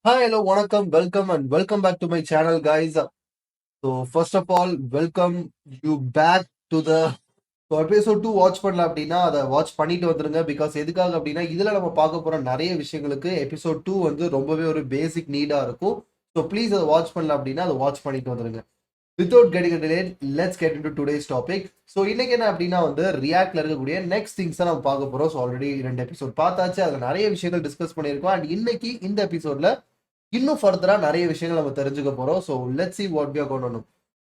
Hi, hello, வணக்கம், welcome and welcome back to my channel, guys. So, first of all, welcome you back to the episode 2 watch பண்ணல அப்படின்னா அதை watch பண்ணிட்டு வந்துருங்க. Because எதுக்காக அப்படின்னா இதில் நம்ம பார்க்க போகிற நிறைய விஷயங்களுக்கு எபிசோட் 2 வந்து ரொம்பவே ஒரு பேசிக் நீடாக இருக்கும். ஸோ ப்ளீஸ் அதை வாட்ச் பண்ணல அப்படின்னா அதை வாட்ச் பண்ணிட்டு வந்துருங்க. Without getting delayed, let's get into today's topic. So இன்னைக்கு என்ன அப்படின்னா வந்து ரியாக்ட்ல இருக்கக்கூடிய நெக்ஸ்ட் திங்ஸை நம்ம பார்க்க போகிறோம். ஸோ ஆல்ரெடி 2 எபிசோட் பார்த்தாச்சு, அதில் நிறைய விஷயங்கள் டிஸ்கஸ் பண்ணியிருக்கோம். அண்ட் இன்னைக்கு இந்த எபிசோட்ல இன்னும் ஃபர்தரா நிறைய விஷயங்கள் நம்ம தெரிஞ்சுக்க போறோம். So let's see what we are going to do.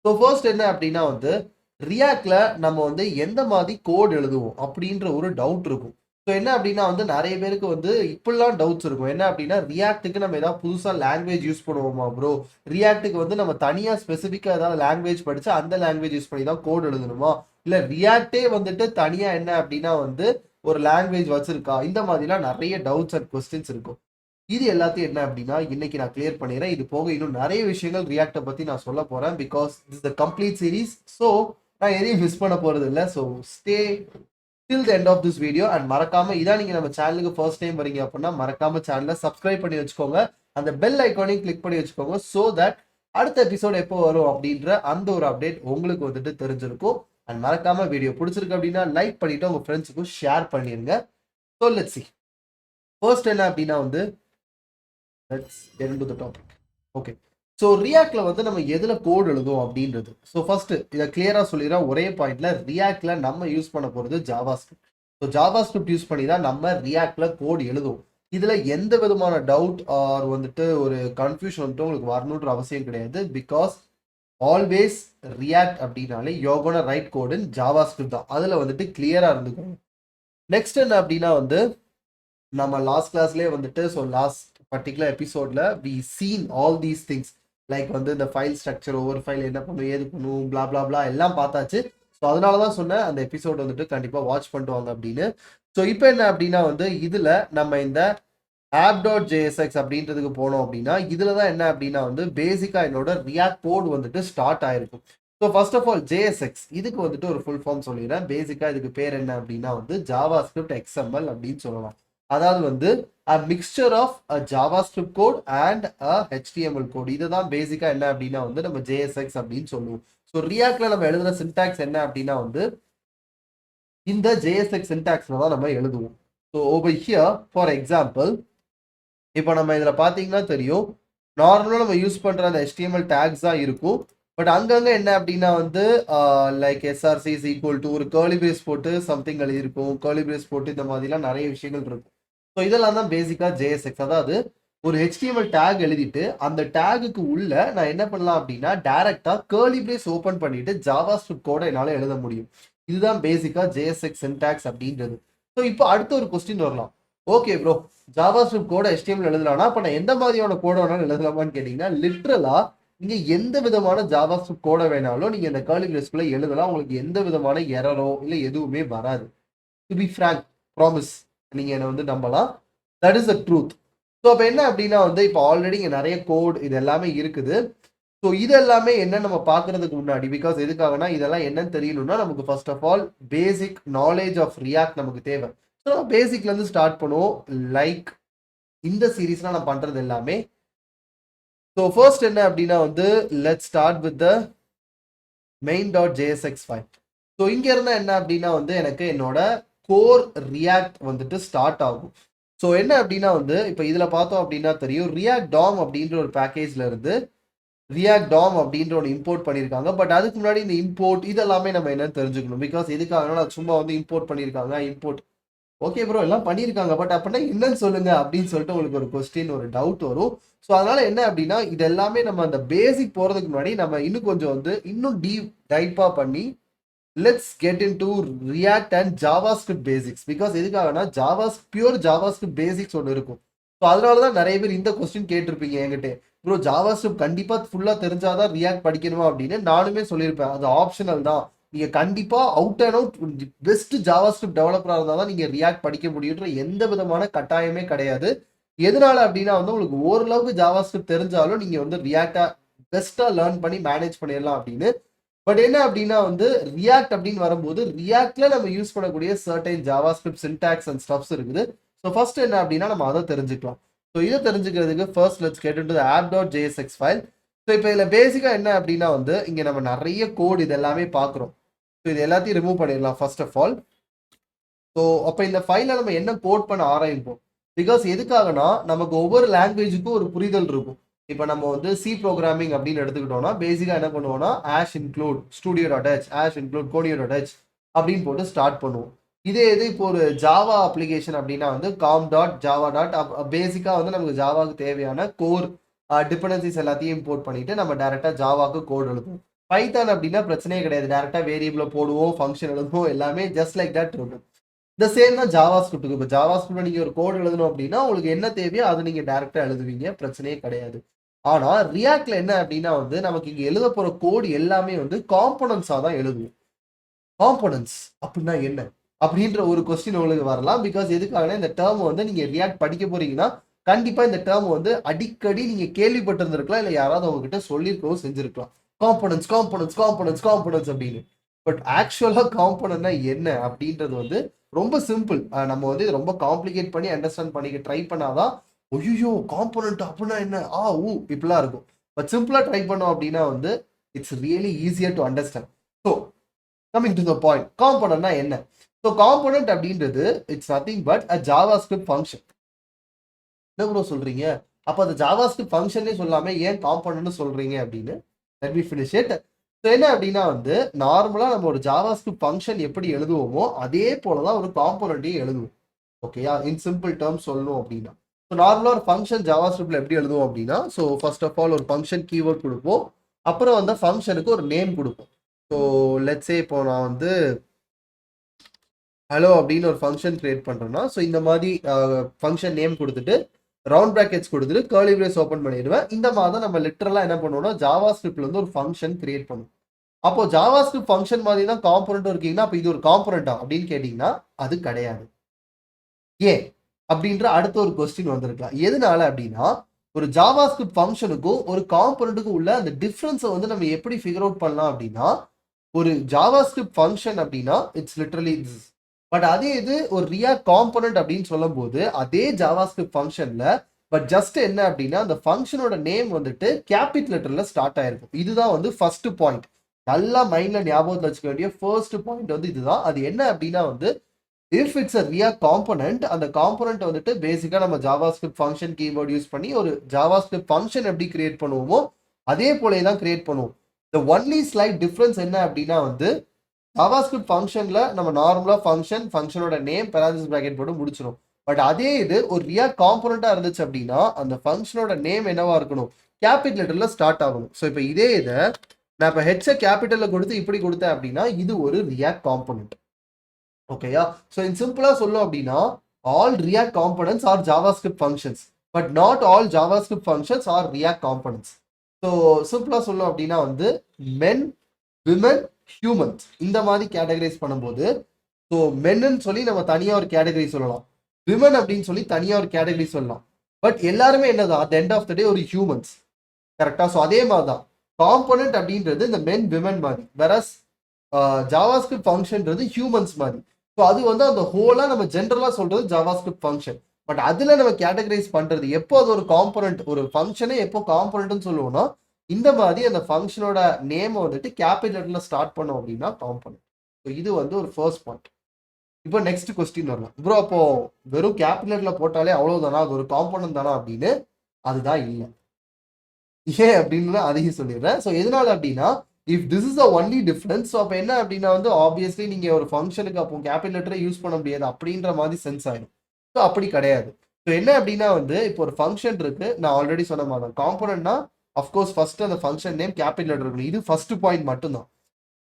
So first என்ன அப்படின்னா வந்து ரியாக்ட்ல நம்ம வந்து எந்த மாதிரி கோட் எழுதுவோம் அப்படின்ற ஒரு டவுட் இருக்கும். ஸோ என்ன அப்படின்னா வந்து நிறைய பேருக்கு வந்து இப்படிலாம் டவுட்ஸ் இருக்கும். என்ன அப்படின்னா ரியாக்டுக்கு நம்ம ஏதாவது புதுசாக லாங்குவேஜ் யூஸ் பண்ணுவோமா ப்ரோ? ரியாக்டுக்கு வந்து நம்ம தனியாக ஸ்பெசிஃபிக்காக ஏதாவது லாங்குவேஜ் படிச்சு அந்த லாங்குவேஜ் யூஸ் பண்ணி தான் கோட் எழுதணுமா? இல்லை ரியாக்டே வந்துட்டு தனியாக என்ன அப்படின்னா வந்து ஒரு லாங்குவேஜ் வச்சிருக்கா? இந்த மாதிரிலாம் நிறைய டவுட்ஸ் அண்ட் கொஸ்டின்ஸ் இருக்கும். இது எல்லாத்தையும் என்ன அப்படின்னா இன்னைக்கு நான் கிளியர் பண்ணிடுறேன். இது போக இன்னும் நிறைய விஷயங்கள் ரியாக்டை பத்தி நான் சொல்ல போறேன். Because this the complete series. So நான் எதையும் மிஸ் பண்ண போறது இல்லை. So stay till the end of this video. And மறக்காம இதான் நீங்க நம்ம சேனலுக்கு ஃபர்ஸ்ட் டைம் வரீங்க அப்படின்னா மறக்காம சேனலை சப்ஸ்கிரைப் பண்ணி வச்சுக்கோங்க. அந்த பெல் ஐக்கானையும் கிளிக் பண்ணி வச்சுக்கோங்க. ஸோ தட் அடுத்த எபிசோட் எப்போ வரும் அப்படின்ற அந்த ஒரு அப்டேட் உங்களுக்கு வந்துட்டு தெரிஞ்சிருக்கும். அண்ட் மறக்காம வீடியோ பிடிச்சிருக்கு அப்படின்னா லைக் பண்ணிட்டு உங்க ஃப்ரெண்ட்ஸுக்கும் ஷேர் பண்ணிருங்க. So let's C. ஃபர்ஸ்ட் என்ன அப்படின்னா வந்து let's get into the topic. Okay. So ரியாக்ட்ல வந்து நம்ம எதுல கோட் எழுதுவோம் அப்படின்றது. ஸோ ஃபர்ஸ்ட் இதை கிளியரா சொல்லிடுறேன். ஒரே பாயிண்ட்ல ரியாக்ட்ல நம்ம யூஸ் பண்ண போறது Java script. So Java script use பண்ணி தான் நம்ம ரியாக்ட்ல கோட் எழுதுவோம். இதுல எந்த விதமான டவுட் ஆர் வந்துட்டு ஒரு கன்ஃபியூஷன் வந்துட்டு உங்களுக்கு வரணுன்ற அவசியம் கிடையாது. பிகாஸ் ஆல்வேஸ் ரியாக்ட் அப்படின்னாலே you are gonna write code in JavaScript தான். அதுல வந்துட்டு கிளியரா இருந்துக்கணும். நெக்ஸ்ட் என்ன அப்படின்னா வந்து நம்ம லாஸ்ட் கிளாஸ்லேயே வந்துட்டு ஸோ லாஸ்ட் பர்டிகுலர் எபிசோட்ல we seen all these things like வந்து இந்த ஃபைல் ஸ்ட்ரக்சர், ஒவ்வொரு ஃபைல் என்ன பண்ணும், ஏது பண்ணும், பிளா பிளா பிளா எல்லாம் பார்த்தாச்சு. ஸோ அதனால தான் சொன்னேன் அந்த எபிசோட் வந்துட்டு கண்டிப்பாக வாட்ச் பண்ணிட்டு வாங்க அப்படின்னு. ஸோ இப்போ என்ன அப்படின்னா வந்து இதில் நம்ம இந்த app.jsx அப்படின்றதுக்கு போனோம் அப்படின்னா இதில் தான் என்ன அப்படின்னா வந்து பேசிக்காக என்னோட ரியாக்ட் கோட் வந்துட்டு ஸ்டார்ட் ஆயிருக்கும். So first of all JSX இதுக்கு வந்துட்டு ஒரு ஃபுல் ஃபார்ம் சொல்லிடுறேன். பேசிக்காக இதுக்கு பேர் என்ன அப்படின்னா வந்து ஜாவா ஸ்கிரிப்ட் எக்ஸ்எம்எல் அப்படின்னு சொல்லலாம். அதாவது வந்து a mixture of a JavaScript code and a HTML code. இதுதான் பேசிக்கா என்ன அப்படின்னா வந்து நம்ம JSX அப்படின்னு சொல்லுவோம். ஸோ ரியாக்ட்ல நம்ம எழுதுற சின்டாக்ஸ் என்ன அப்படின்னா வந்து இந்த JSX சின்டாக்ஸ்ல தான் நம்ம எழுதுவோம். So over here for example இப்போ நம்ம இதில் பார்த்தீங்கன்னா தெரியும், நார்மலாக நம்ம யூஸ் பண்ணுற அந்த HTML டேக்ஸ் தான் இருக்கும். பட் அங்கங்கே என்ன அப்படின்னா வந்து like SRC is equal to ஒரு கேர்லி பிரேஸ் போட்டு சம்திங் எழுதியிருக்கும், கேர்லி பிரேஸ் போட்டு இந்த மாதிரிலாம் நிறைய விஷயங்கள் இருக்கும். ஸோ இதெல்லாம் தான் பேசிக்காக ஜேஎஸ்எக்ஸ். அதாவது ஒரு HTML டேக் எழுதிட்டு அந்த டேகுக்கு உள்ள நான் என்ன பண்ணலாம் அப்படின்னா டைரக்டா கேர்லி பிரேஸ் ஓப்பன் பண்ணிட்டு ஜாவா ஸ்கிரிப்ட் கோட என்னால் எழுத முடியும். இதுதான் பேசிக்கா ஜேஎஸ்எக்ஸ் சின்டாக்ஸ் அப்படின்றது. ஸோ இப்போ அடுத்த ஒரு கொஸ்டின் வரலாம். ஓகே ப்ரோ, ஜாவா ஸ்கிரிப்ட் கோட HTML எழுதலாம்னா அப்ப நான் எந்த மாதிரியான கோட வேணாலும் எழுதலாமான்னு கேட்டீங்கன்னா லிட்ரலா நீங்க எந்த விதமான ஜாவா ஸ்கிரிப்ட் கோட வேணாலும் நீங்க இந்த கேர்லி பிரேஸ்க்குள்ள எழுதலாம். உங்களுக்கு எந்த விதமான எரரோ இல்லை எதுவுமே வராது. டு பி ஃப்ராங்க், ப்ராமிஸ், நீங்க என்ன வந்து நம்பலாம். That is the truth. So அப்போ என்ன அப்படின்னா வந்து இப்போ ஆல்ரெடி இங்கே நிறைய கோட் இது எல்லாமே இருக்குது. ஸோ இது எல்லாமே என்ன நம்ம பார்க்கறதுக்கு முன்னாடி பிகாஸ் எதுக்காகனா இதெல்லாம் என்னன்னு தெரியணும்னா நமக்கு first of all basic knowledge of React நமக்கு தேவை. ஸோ நம்ம பேசிக்லேருந்து ஸ்டார்ட் பண்ணுவோம். லைக் இந்த சீரீஸ்லாம் நான் பண்ணுறது எல்லாமே. ஸோ ஃபர்ஸ்ட் என்ன அப்படின்னா வந்து let start with the main.jsx file. So இங்க இருந்தா என்ன அப்படின்னா வந்து எனக்கு என்னோட கோர் ரியாக்ட் வந்துட்டு ஸ்டார்ட் ஆகும். ஸோ என்ன அப்படின்னா வந்து இப்போ இதில் பார்த்தோம் அப்படின்னா தெரியும் ரியாக்ட் டாம் அப்படின்ற ஒரு பேக்கேஜ்ல இருந்து ரியாக்ட் டாம் அப்படின்ற ஒன்று இம்போர்ட் பண்ணியிருக்காங்க. பட் அதுக்கு முன்னாடி இந்த இம்போர்ட் இதெல்லாமே நம்ம என்னன்னு தெரிஞ்சுக்கணும். பிகாஸ் எதுக்காகனா சும்மா வந்து இம்போர்ட் பண்ணியிருக்காங்க, இம்போர்ட் ஓகே ப்ரோ எல்லாம் பண்ணியிருக்காங்க பட் அப்படின்னா என்னன்னு சொல்லுங்க அப்படின்னு சொல்லிட்டு உங்களுக்கு ஒரு கொஸ்டின், ஒரு டவுட் வரும். ஸோ அதனால என்ன அப்படின்னா இது எல்லாமே நம்ம அந்த பேசிக் போகிறதுக்கு முன்னாடி நம்ம இன்னும் கொஞ்சம் வந்து இன்னும் டீப் டைப்பாக பண்ணி let's get into React and JavaScript basics. Because எதுக்காகனா பியூர் JavaScript பேசிக்ஸ் ஒன்று இருக்கும். ஸோ அதனால தான் நிறைய பேர் இந்த கொஸ்டின் கேட்டிருப்பீங்க என்கிட்ட, ப்ரோ JavaScript கண்டிப்பாக ஃபுல்லாக தெரிஞ்சாதான் ரியாக்ட் படிக்கணுமா அப்படின்னு. நானுமே சொல்லியிருப்பேன் அது ஆப்ஷனல் தான். நீங்கள் கண்டிப்பாக out and out best JavaScript டெவலப்பராக இருந்தால் தான் நீங்கள் ரியாக்ட் படிக்க முடியுன்ற எந்த விதமான கட்டாயமே கிடையாது. எதனால அப்படின்னா வந்து உங்களுக்கு ஓரளவுக்கு JavaScript தெரிஞ்சாலும் நீங்கள் வந்து ரியாக்டா பெஸ்ட்டாக லேர்ன் பண்ணி மேனேஜ் பண்ணிடலாம் அப்படின்னு. பட் என்ன அப்படின்னா வந்து ரியாக்ட் அப்படின்னு வரும்போது ரியாக்ட்ல நம்ம யூஸ் பண்ணக்கூடிய certain JavaScript syntax and stuffs இருக்குது. ஸோ ஃபர்ஸ்ட் என்ன அப்படின்னா நம்ம அதை தெரிஞ்சுக்கலாம். ஸோ இதை தெரிஞ்சுக்கிறதுக்கு first let's get into the app.jsx file. So இப்போ இதில் பேசிக்காக என்ன அப்படின்னா வந்து இங்கே நம்ம நிறைய கோட் இது எல்லாமே பார்க்குறோம். ஸோ இது எல்லாத்தையும் ரிமூவ் பண்ணிடலாம் ஃபர்ஸ்ட் ஆஃப் ஆல். ஸோ அப்போ இந்த ஃபைலில் நம்ம என்ன கோட் பண்ண ஆரம்பிப்போம். பிகாஸ் எதுக்காகனா நமக்கு ஒவ்வொரு லாங்குவேஜுக்கும் ஒரு புரிதல் இருக்கும். இப்போ நம்ம வந்து சி ப்ரோக்ராமிங் அப்படின்னு எடுத்துக்கிட்டோம்னா பேசிக்காக என்ன பண்ணுவோம்னா ash include studio.h ash include conio.h அப்படின்னு போட்டு ஸ்டார்ட் பண்ணுவோம். இதே இது இப்போ ஒரு ஜாவா அப்ளிகேஷன் அப்படின்னா வந்து com.java. பேசிக்காக வந்து நமக்கு ஜாவாவுக்கு தேவையான கோர் டிபெண்டன்சிஸ் எல்லாத்தையும் இம்போர்ட் பண்ணிட்டு நம்ம டேரெக்டாக ஜாவாக்கு கோட் எழுதுவோம். பைத்தான் அப்படின்னா பிரச்சனையே கிடையாது, டேரெக்டாக வேரியபிளை போடுவோம், ஃபங்க்ஷன் எழுதுவோம், எல்லாமே ஜஸ்ட் லைக் தட் இருக்கும். இந்த சேம் தான் ஜாவா ஸ்கிரிப்டுக்கு. இப்போ ஜாவா ஸ்கிரிப்ட் நீங்கள் ஒரு கோட் எழுதணும் அப்படின்னா உங்களுக்கு என்ன தேவையோ அதை நீங்கள் டேரெக்டாக எழுதுவீங்க, பிரச்சனையே கிடையாது. ஆனால் ரியாக்ட்ல என்ன அப்படின்னா வந்து நமக்கு இங்கே எழுத போகிற கோட் எல்லாமே வந்து காம்போனன்ட்ஸாக தான் எழுதுவோம். காம்போனன்ட்ஸ் அப்படின்னா என்ன அப்படின்ற ஒரு கொஸ்டின் உங்களுக்கு வரலாம். பிகாஸ் எதுக்காகனா இந்த டேர்ம் வந்து நீங்கள் ரியாக்ட் படிக்க போறீங்கன்னா கண்டிப்பாக இந்த டேர்ம் வந்து அடிக்கடி நீங்கள் கேள்விப்பட்டிருந்திருக்கலாம், இல்லை யாராவது உங்ககிட்ட சொல்லியிருக்கவும் செஞ்சிருக்கலாம். காம்போனன்ட்ஸ் காம்போனன்ட்ஸ் காம்போனன்ட்ஸ் காம்போனன்ட்ஸ் அப்படின்னு. பட் ஆக்சுவலாக காம்போனன்ட்னா என்ன அப்படின்றது வந்து ரொம்ப சிம்பிள். நம்ம வந்து ரொம்ப காம்ப்ளிகேட் பண்ணி அண்டர்ஸ்டாண்ட் பண்ணிக்க ட்ரை பண்ணாதான் ஐயோ காம்போனன்ட் அப்படின்னா என்ன இப்படிலாம் இருக்கும். பட் சிம்பிளாக ட்ரை பண்ணோம் அப்படின்னா வந்து it's really easier to understand. So coming to the point, காம்போனன்ட்னா என்ன? ஸோ காம்போனன்ட் அப்படின்றது it's nothing but a JavaScript function. என்ன ப்ரோ சொல்றீங்க? அப்போ அந்த ஜாவாஸ்கிரிப்ட் ஃபங்க்ஷனே சொல்லாம ஏன் காம்போனன்ட்னு சொல்றீங்க அப்படின்னு let me finish it. So என்ன அப்படின்னா வந்து நார்மலாக நம்ம ஒரு ஜாவாஸ்கிரிப்ட் ஃபங்க்ஷன் எப்படி எழுதுவோமோ அதே போல தான் ஒரு காம்போனண்ட்டையும் எழுதுவோம். ஓகேயா? இன் சிம்பிள் டேர்ம்ஸ் சொல்லணும் அப்படின்னா ஸோ நார்மலாக ஒரு ஃபங்க்ஷன் ஜாவாஸ்கிரிப்ட்ல எப்படி எழுதுவோம் அப்படின்னா ஸோ ஃபர்ஸ்ட் ஆஃப் ஆல் ஒரு ஃபங்க்ஷன் கீவேர்ட் கொடுப்போம், அப்புறம் வந்து ஃபங்க்ஷனுக்கு ஒரு நேம் கொடுப்போம். ஸோ லெட்ஸே இப்போ நான் வந்து ஹலோ அப்படின்னு ஒரு ஃபங்க்ஷன் கிரியேட் பண்ணுறேன்னா ஸோ இந்த மாதிரி ஃபங்க்ஷன் நேம் கொடுத்துட்டு ரவுண்ட் ப்ராக்கெட்ஸ் கொடுத்துட்டு கர்லி பிரேஸ் ஓப்பன் பண்ணிடுவேன். இந்த மாதிரி தான் நம்ம லிட்டரலாக என்ன பண்ணுவோம்னா ஜாவாஸ்கிரிப்ட்ல வந்து ஒரு ஃபங்க்ஷன் கிரியேட் பண்ணுவோம். அப்போ ஜாவாஸ்கிரிப்ட் ஃபங்க்ஷன் மாதிரி தான் காம்போனன்ட்டும் இருக்கீங்கன்னா அப்போ இது ஒரு காம்போனன்ட்டா அப்படின்னு கேட்டிங்கன்னா அது கிடையாது. ஏன் அப்படின்ற அடுத்த ஒரு கொஸ்டின் வந்திருக்கலாம். எதனால அப்படின்னா ஒரு ஜாவாஸ்கிரிப்ட் ஃபங்க்ஷனுக்கும் ஒரு காம்போனன்ட்டுக்கும் உள்ள அந்த டிஃப்ரென்ஸை வந்து நம்ம எப்படி ஃபிகர் அவுட் பண்ணலாம் அப்படின்னா ஒரு ஜாவாஸ்கிரிப்ட் ஃபங்க்ஷன் அப்படின்னா இட்ஸ் லிட்டரலி திஸ். பட் அதே இது ஒரு ரியாக்ட் காம்போனன்ட் அப்படின்னு சொல்லும் போது அதே ஜாவாஸ்கிரிப்ட் ஃபங்க்ஷன்ல பட் ஜஸ்ட் என்ன அப்படின்னா அந்த ஃபங்க்ஷனோட நேம் வந்துட்டு கேபிட்டல் லெட்டர்ல ஸ்டார்ட் ஆயிருக்கும். இதுதான் வந்து ஃபர்ஸ்ட் பாயிண்ட். நல்லா மைண்ட்ல ஞாபகத்தில் வச்சுக்க வேண்டிய ஃபர்ஸ்ட் பாயிண்ட் வந்து இதுதான். அது என்ன அப்படின்னா வந்து if it's a react component, அந்த காம்போனன்ட் வந்துட்டு பேசிக்கா நம்ம ஜாவாஸ்கிரிப்ட் ஃபங்க்ஷன் கீவேர்ட் யூஸ் பண்ணி ஒரு ஜாவாஸ்கிரிப்ட் ஃபங்க்ஷன் எப்படி கிரியேட் பண்ணுவோமோ அதே போல தான் கிரியேட் பண்ணுவோம். த ஒன்லி ஸ்லைட் டிஃபரன்ஸ் என்ன அப்படின்னா வந்து ஜாவாஸ்கிரிப்ட் ஃபங்க்ஷன்ல நம்ம நார்மலா ஃபங்க்ஷனோட நேம் பேரான்தசிஸ் பிராக்கெட் போட்டு முடிச்சிடும். பட் அதே இது ஒரு ரியாக்ட் காம்போனண்டா இருந்துச்சு அப்படின்னா அந்த ஃபங்க்ஷனோட நேம் என்னவா இருக்கணும், கேபிட்டல் லெட்டர்ல ஸ்டார்ட் ஆகணும். ஸோ இப்போ இதே இதை நான் இப்போ ஹெச்ஐ கேபிட்டல்ல கொடுத்து இப்படி கொடுத்தேன் அப்படின்னா இது ஒரு ரியாக்ட் காம்போனன்ட். ஓகேயா? ஸோ இன் சிம்பிளா சொல்லும் அப்படின்னா all React components are JavaScript functions but not all JavaScript functions are React components. So சிம்பிளா சொல்லும் அப்படின்னா வந்து மென், விமன், ஹியூமன்ஸ் இந்த மாதிரி கேட்டகரைஸ் பண்ணும்போது ஸோ மென்னு சொல்லி நம்ம தனியாக ஒரு கேட்டகரி சொல்லலாம், விமன் அப்படின்னு சொல்லி தனியாக ஒரு கேட்டகரி சொல்லலாம். பட் எல்லாருமே என்னதான் அட் எண்ட் ஆஃப் த டே ஒரு ஹியூமன்ஸ். கரெக்டா? ஸோ அதே மாதிரி தான் காம்போனன்ட் அப்படின்றது இந்த மென் விமன் மாதிரி, வேறஸ் ஜாவாஸ்கிரிப்ட் ஃபங்க்ஷன்றது ஹியூமன்ஸ் மாதிரி. ஸோ அது வந்து அந்த ஹோலா நம்ம ஜென்ரலா சொல்றது ஜாவாஸ்கிரிப்ட் ஃபங்க்ஷன். பட் அதுல நம்ம கேட்டகரைஸ் பண்றது எப்போ அது ஒரு காம்போனன்ட், ஒரு ஃபங்க்ஷனே எப்போ காம்போனன்ட்னு சொல்லுவோம்னா இந்த மாதிரி அந்த ஃபங்க்ஷனோட நேம் வந்துட்டு கேபிட்டல் லெட்டர்ல ஸ்டார்ட் பண்ணோம் அப்படின்னா காம்போனன்ட். ஸோ இது வந்து ஒரு ஃபர்ஸ்ட் பாயிண்ட். இப்போ நெக்ஸ்ட் கொஸ்டின் வரலாம், ப்ரோ அப்போ வெறும் கேபிட்டல் லெட்டர்ல போட்டாலே அவ்வளவுதானா, அது ஒரு காம்போனன்ட் தானா அப்படின்னு? அதுதான் இல்லை. ஏன் அப்படின்னு அதையும் சொல்லிடுறேன். ஸோ எதனால அப்படின்னா if this is the only difference, so அப்போ என்ன அப்படின்னா வந்து ஆப்வியஸ்லி நீங்க ஒரு ஃபங்க்ஷனுக்கு அப்போ கேபிட்டல் லெட்டரை யூஸ் பண்ண முடியாது அப்படின்ற மாதிரி சென்ஸ் ஆயிடும். ஸோ அப்படி கிடையாது. ஸோ என்ன அப்படின்னா வந்து இப்போ ஒரு ஃபங்க்ஷன் இருக்கு, நான் ஆல்ரெடி சொன்ன மாதிரி காம்போனன்ட்னா அஃப்கோர்ஸ் ஃபர்ஸ்ட் அந்த ஃபங்க்ஷன் நேம் கேபிட்டல் லெட்டர் இருக்கணும். இது ஃபர்ஸ்ட் பாயிண்ட் மட்டும்தான்.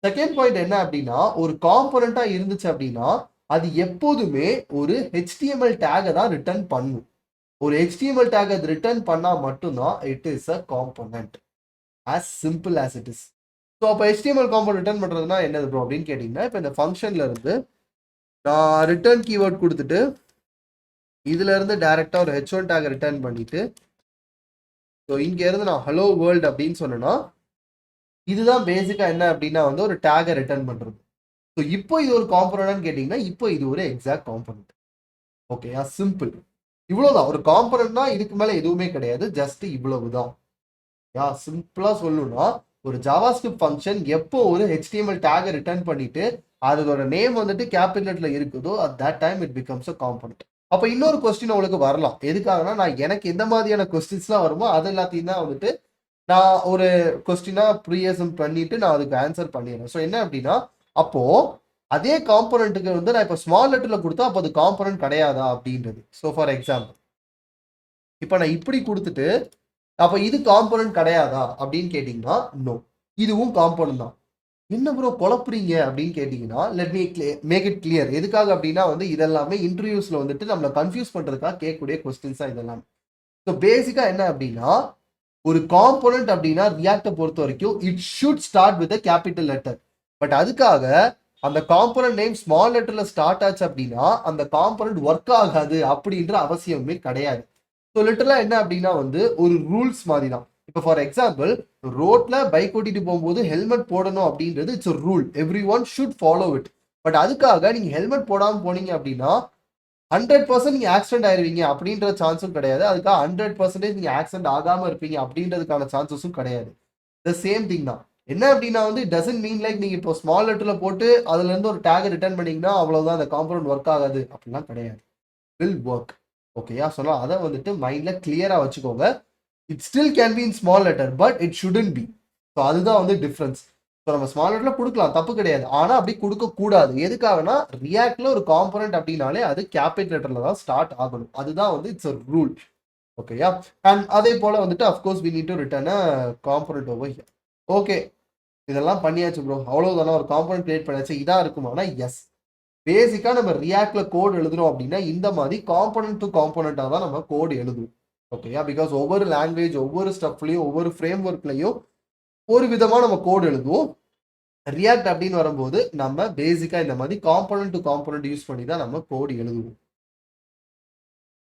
செகண்ட் பாயிண்ட் என்ன அப்படின்னா ஒரு காம்போனண்டா இருந்துச்சு அப்படின்னா அது எப்போதுமே ஒரு HTML டேகை தான் ரிட்டர்ன் பண்ணும். ஒரு HTML டேக் அது ரிட்டர்ன் பண்ணா மட்டும்தான் it is a component. As simple as it is. So அப்போ HTML காம்போனன்ட் ரிட்டர்ன் பண்றதுனா என்னது ப்ரோ அப்படின்னு கேட்டீங்கன்னா இப்போ இந்த ஃபங்க்ஷன்ல இருந்து நான் ரிட்டர்ன் கீவேர்ட் கொடுத்துட்டு இதுல இருந்து டைரக்டா ஒரு H1 டேக் ரிட்டர்ன் பண்ணிட்டு ஸோ இங்க இருந்து நான் ஹலோ வேர்ல்டு அப்படின்னு சொன்னேன்னா இதுதான் பேசிக்கா என்ன அப்படின்னா வந்து ஒரு டேகை ரிட்டர்ன் பண்றது. ஸோ இப்போ இது ஒரு காம்போனன்ட் கேட்டீங்கன்னா இப்போ இது ஒரு எக்ஸாக்ட் காம்போனன்ட். ஓகேயா? சிம்பிள். இவ்வளவுதான். ஒரு காம்பனன்ட்னா இதுக்கு மேல எதுவுமே கிடையாது. ஜஸ்ட் இவ்வளவுதான். சிம்பிளா சொல்லணும்னா ஒரு ஜாவாஸ்கிரிப்ட் ஃபங்க்ஷன் எப்போ ஒரு HTML டேகை ரிட்டர்ன் பண்ணிட்டு அதோட நேம் வந்துட்டு கேபிட்டல்ல இருக்குதோ at that time it becomes a component. அப்ப இன்னொரு கொஸ்டின் உங்களுக்கு வரலாம். எதுக்காகனா நான் எனக்கு எந்த மாதிரியான கொஸ்டின்ஸ்லாம் வருமோ அது எல்லாத்தையும் தான் வந்துட்டு நான் ஒரு கொஸ்டினா ப்ரீஅசம் பண்ணிட்டு நான் அதுக்கு ஆன்சர் பண்ணிடுறேன். ஸோ என்ன அப்படின்னா அப்போ அதே காம்பனண்ட்டுக்கு வந்து நான் இப்போ ஸ்மால் லெட்டர்ல கொடுத்தா அப்போ அது காம்பனன்ட் கிடையாதா அப்படின்றது. ஸோ ஃபார் எக்ஸாம்பிள் இப்போ நான் இப்படி கொடுத்துட்டு அப்போ இது காம்பனன்ட் கிடையாதா அப்படின்னு கேட்டிங்கன்னா நோ, இதுவும் காம்பனன்ட் தான். என்ன ப்ரோ குழப்புறீங்க அப்படின்னு கேட்டிங்கன்னா let me make it clear. எதுக்காக அப்படின்னா வந்து இதெல்லாமே இன்டர்வியூஸ்ல வந்துட்டு நம்மளை கன்ஃபியூஸ் பண்றதுக்காக கேட்கக்கூடிய கொஸ்டின்ஸ் தான் இதெல்லாம். ஸோ பேசிக்கா என்ன அப்படின்னா ஒரு காம்பனன்ட் அப்படின்னா ரியாக்டை பொறுத்த வரைக்கும் it should start with capital letter. But அதுக்காக அந்த காம்பனன்ட் நேம் ஸ்மால் லெட்டர்ல ஸ்டார்ட் ஆச்சு அப்படின்னா அந்த காம்பனன்ட் ஒர்க் ஆகாது அப்படின்ற அவசியமே கிடையாது. ஸோ லிட்டரலா என்ன அப்படின்னா வந்து ஒரு ரூல்ஸ் மாதிரி தான். இப்போ ஃபார் எக்ஸாம்பிள் ரோட்ல பைக் ஓட்டிட்டு போகும்போது ஹெல்மெட் போடணும் அப்படின்றது இட்ஸ் ஒரு rule, every one should follow it. But அதுக்காக நீங்க ஹெல்மெட் போடாமல் போனீங்க அப்படின்னா 100% நீங்க ஆக்சிடென்ட் ஆயிருவீங்க அப்படின்ற சான்ஸும் கிடையாது. அதுக்காக 100% நீங்க ஆக்சிடென்ட் ஆகாம இருப்பீங்க அப்படின்றதுக்கான சான்சஸும் கிடையாது. த சேம் திங் தான். என்ன அப்படின்னா வந்து இட் டசன்ட் மீன் லைக் நீங்க இப்போ ஸ்மால் லெட்டர்ல போட்டு அதுல இருந்து ஒரு டேக் ரிட்டர்ன் பண்ணீங்கன்னா அவ்வளவுதான் அந்த காம்பனன்ட் ஒர்க் ஆகாது அப்படிலாம் கிடையாது. Will work. ஓகேயா? சொன்னா அதை வந்துட்டு மைண்ட்ல கிளியரா வச்சுக்கோங்க. It still can be in small letter but it shouldn't be. So அதுதான் வந்து டிஃப்ரென்ஸ். ஸோ நம்ம ஸ்மால் லெட்டர்ல கொடுக்கலாம், தப்பு கிடையாது. ஆனா அப்படி கொடுக்க கூடாது. எதுக்காகனா ரியாக்ட்ல ஒரு காம்பனன்ட் அப்படின்னாலே அது கேபிட்டல் லெட்டர்ல தான் ஸ்டார்ட் ஆகணும். அதுதான் வந்து இட்ஸ் a ரூல். ஓகேயா? அண்ட் அதே போல வந்துட்டு of course we need to return a component over here. Okay, இதெல்லாம் பண்ணியாச்சு ப்ரோ, அவ்வளவுதானா? ஒரு காம்பனன்ட் கிரியேட் பண்ணியாச்சு, இதான் இருக்குமானா எஸ். பேசிக்கா நம்ம ரியாக்ட்ல கோட் எழுதுறோம் அப்படின்னா இந்த மாதிரி காம்பனன்ட் டு காம்பனண்டா தான் நம்ம கோட் எழுதுவோம். ஓகேயா? பிகாஸ் ஒவ்வொரு லாங்குவேஜ் ஒவ்வொரு ஸ்டப்லையும் ஒவ்வொரு ஃப்ரேம் ஒர்க்லையும் ஒரு விதமா நம்ம கோட் எழுதுவோம். ரியாக்ட் அப்படின்னு வரும்போது நம்ம பேசிக்கா இந்த மாதிரி காம்பனன்ட் டு காம்பனன்ட் யூஸ் பண்ணி தான் நம்ம கோட் எழுதுவோம்.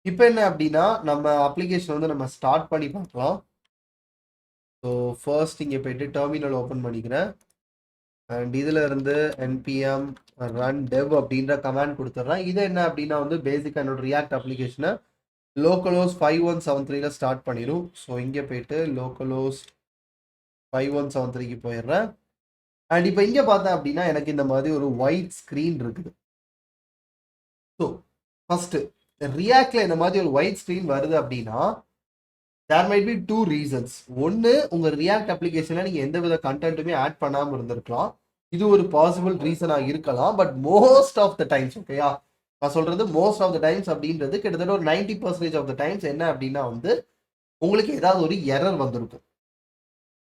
இப்போ என்ன அப்படின்னா நம்ம அப்ளிகேஷன் வந்து நம்ம ஸ்டார்ட் பண்ணி பார்க்கலாம். ஸோ ஃபர்ஸ்ட் இங்கே போயிட்டு டெர்மினல் ஓப்பன் பண்ணிக்கிறேன். அண்ட் இதுல இருந்து npm run dev அப்படின்ற கமாண்ட் கொடுத்துட்றேன். இது என்ன அப்படின்னா வந்து பேசிக்காக என்னோட ரியாக்ட் அப்ளிகேஷனை localhost 5173ல ஸ்டார்ட் பண்ணிடும். ஸோ இங்கே போயிட்டு localhost 5173க்கு போயிடுறேன். அண்ட் இப்போ இங்கே பார்த்தேன் அப்படின்னா எனக்கு இந்த மாதிரி ஒரு ஒயிட் ஸ்க்ரீன் இருக்குது. ஸோ ஃபர்ஸ்ட் ரியாக்ட்ல இந்த மாதிரி ஒரு ஒயிட் ஸ்க்ரீன் வருது அப்படின்னா there might be two reasons. ஒன்று, உங்கள் ரியாக்ட் அப்ளிகேஷனில் நீங்கள் எந்த வித கண்டென்ட்டுமே ஆட் பண்ணாமல் இருந்திருக்கலாம். இது ஒரு பாசிபிள் ரீசனாக இருக்கலாம். But most of the times, ஓகேயா, நான் சொல்றது மோஸ்ட் ஆஃப் த டைம்ஸ் அப்படின்றது கிட்டத்தட்ட ஒரு 90% ஆஃப் த டைம்ஸ் என்ன அப்படின்னா வந்து உங்களுக்கு ஏதாவது ஒரு எரர் வந்திருக்கும்.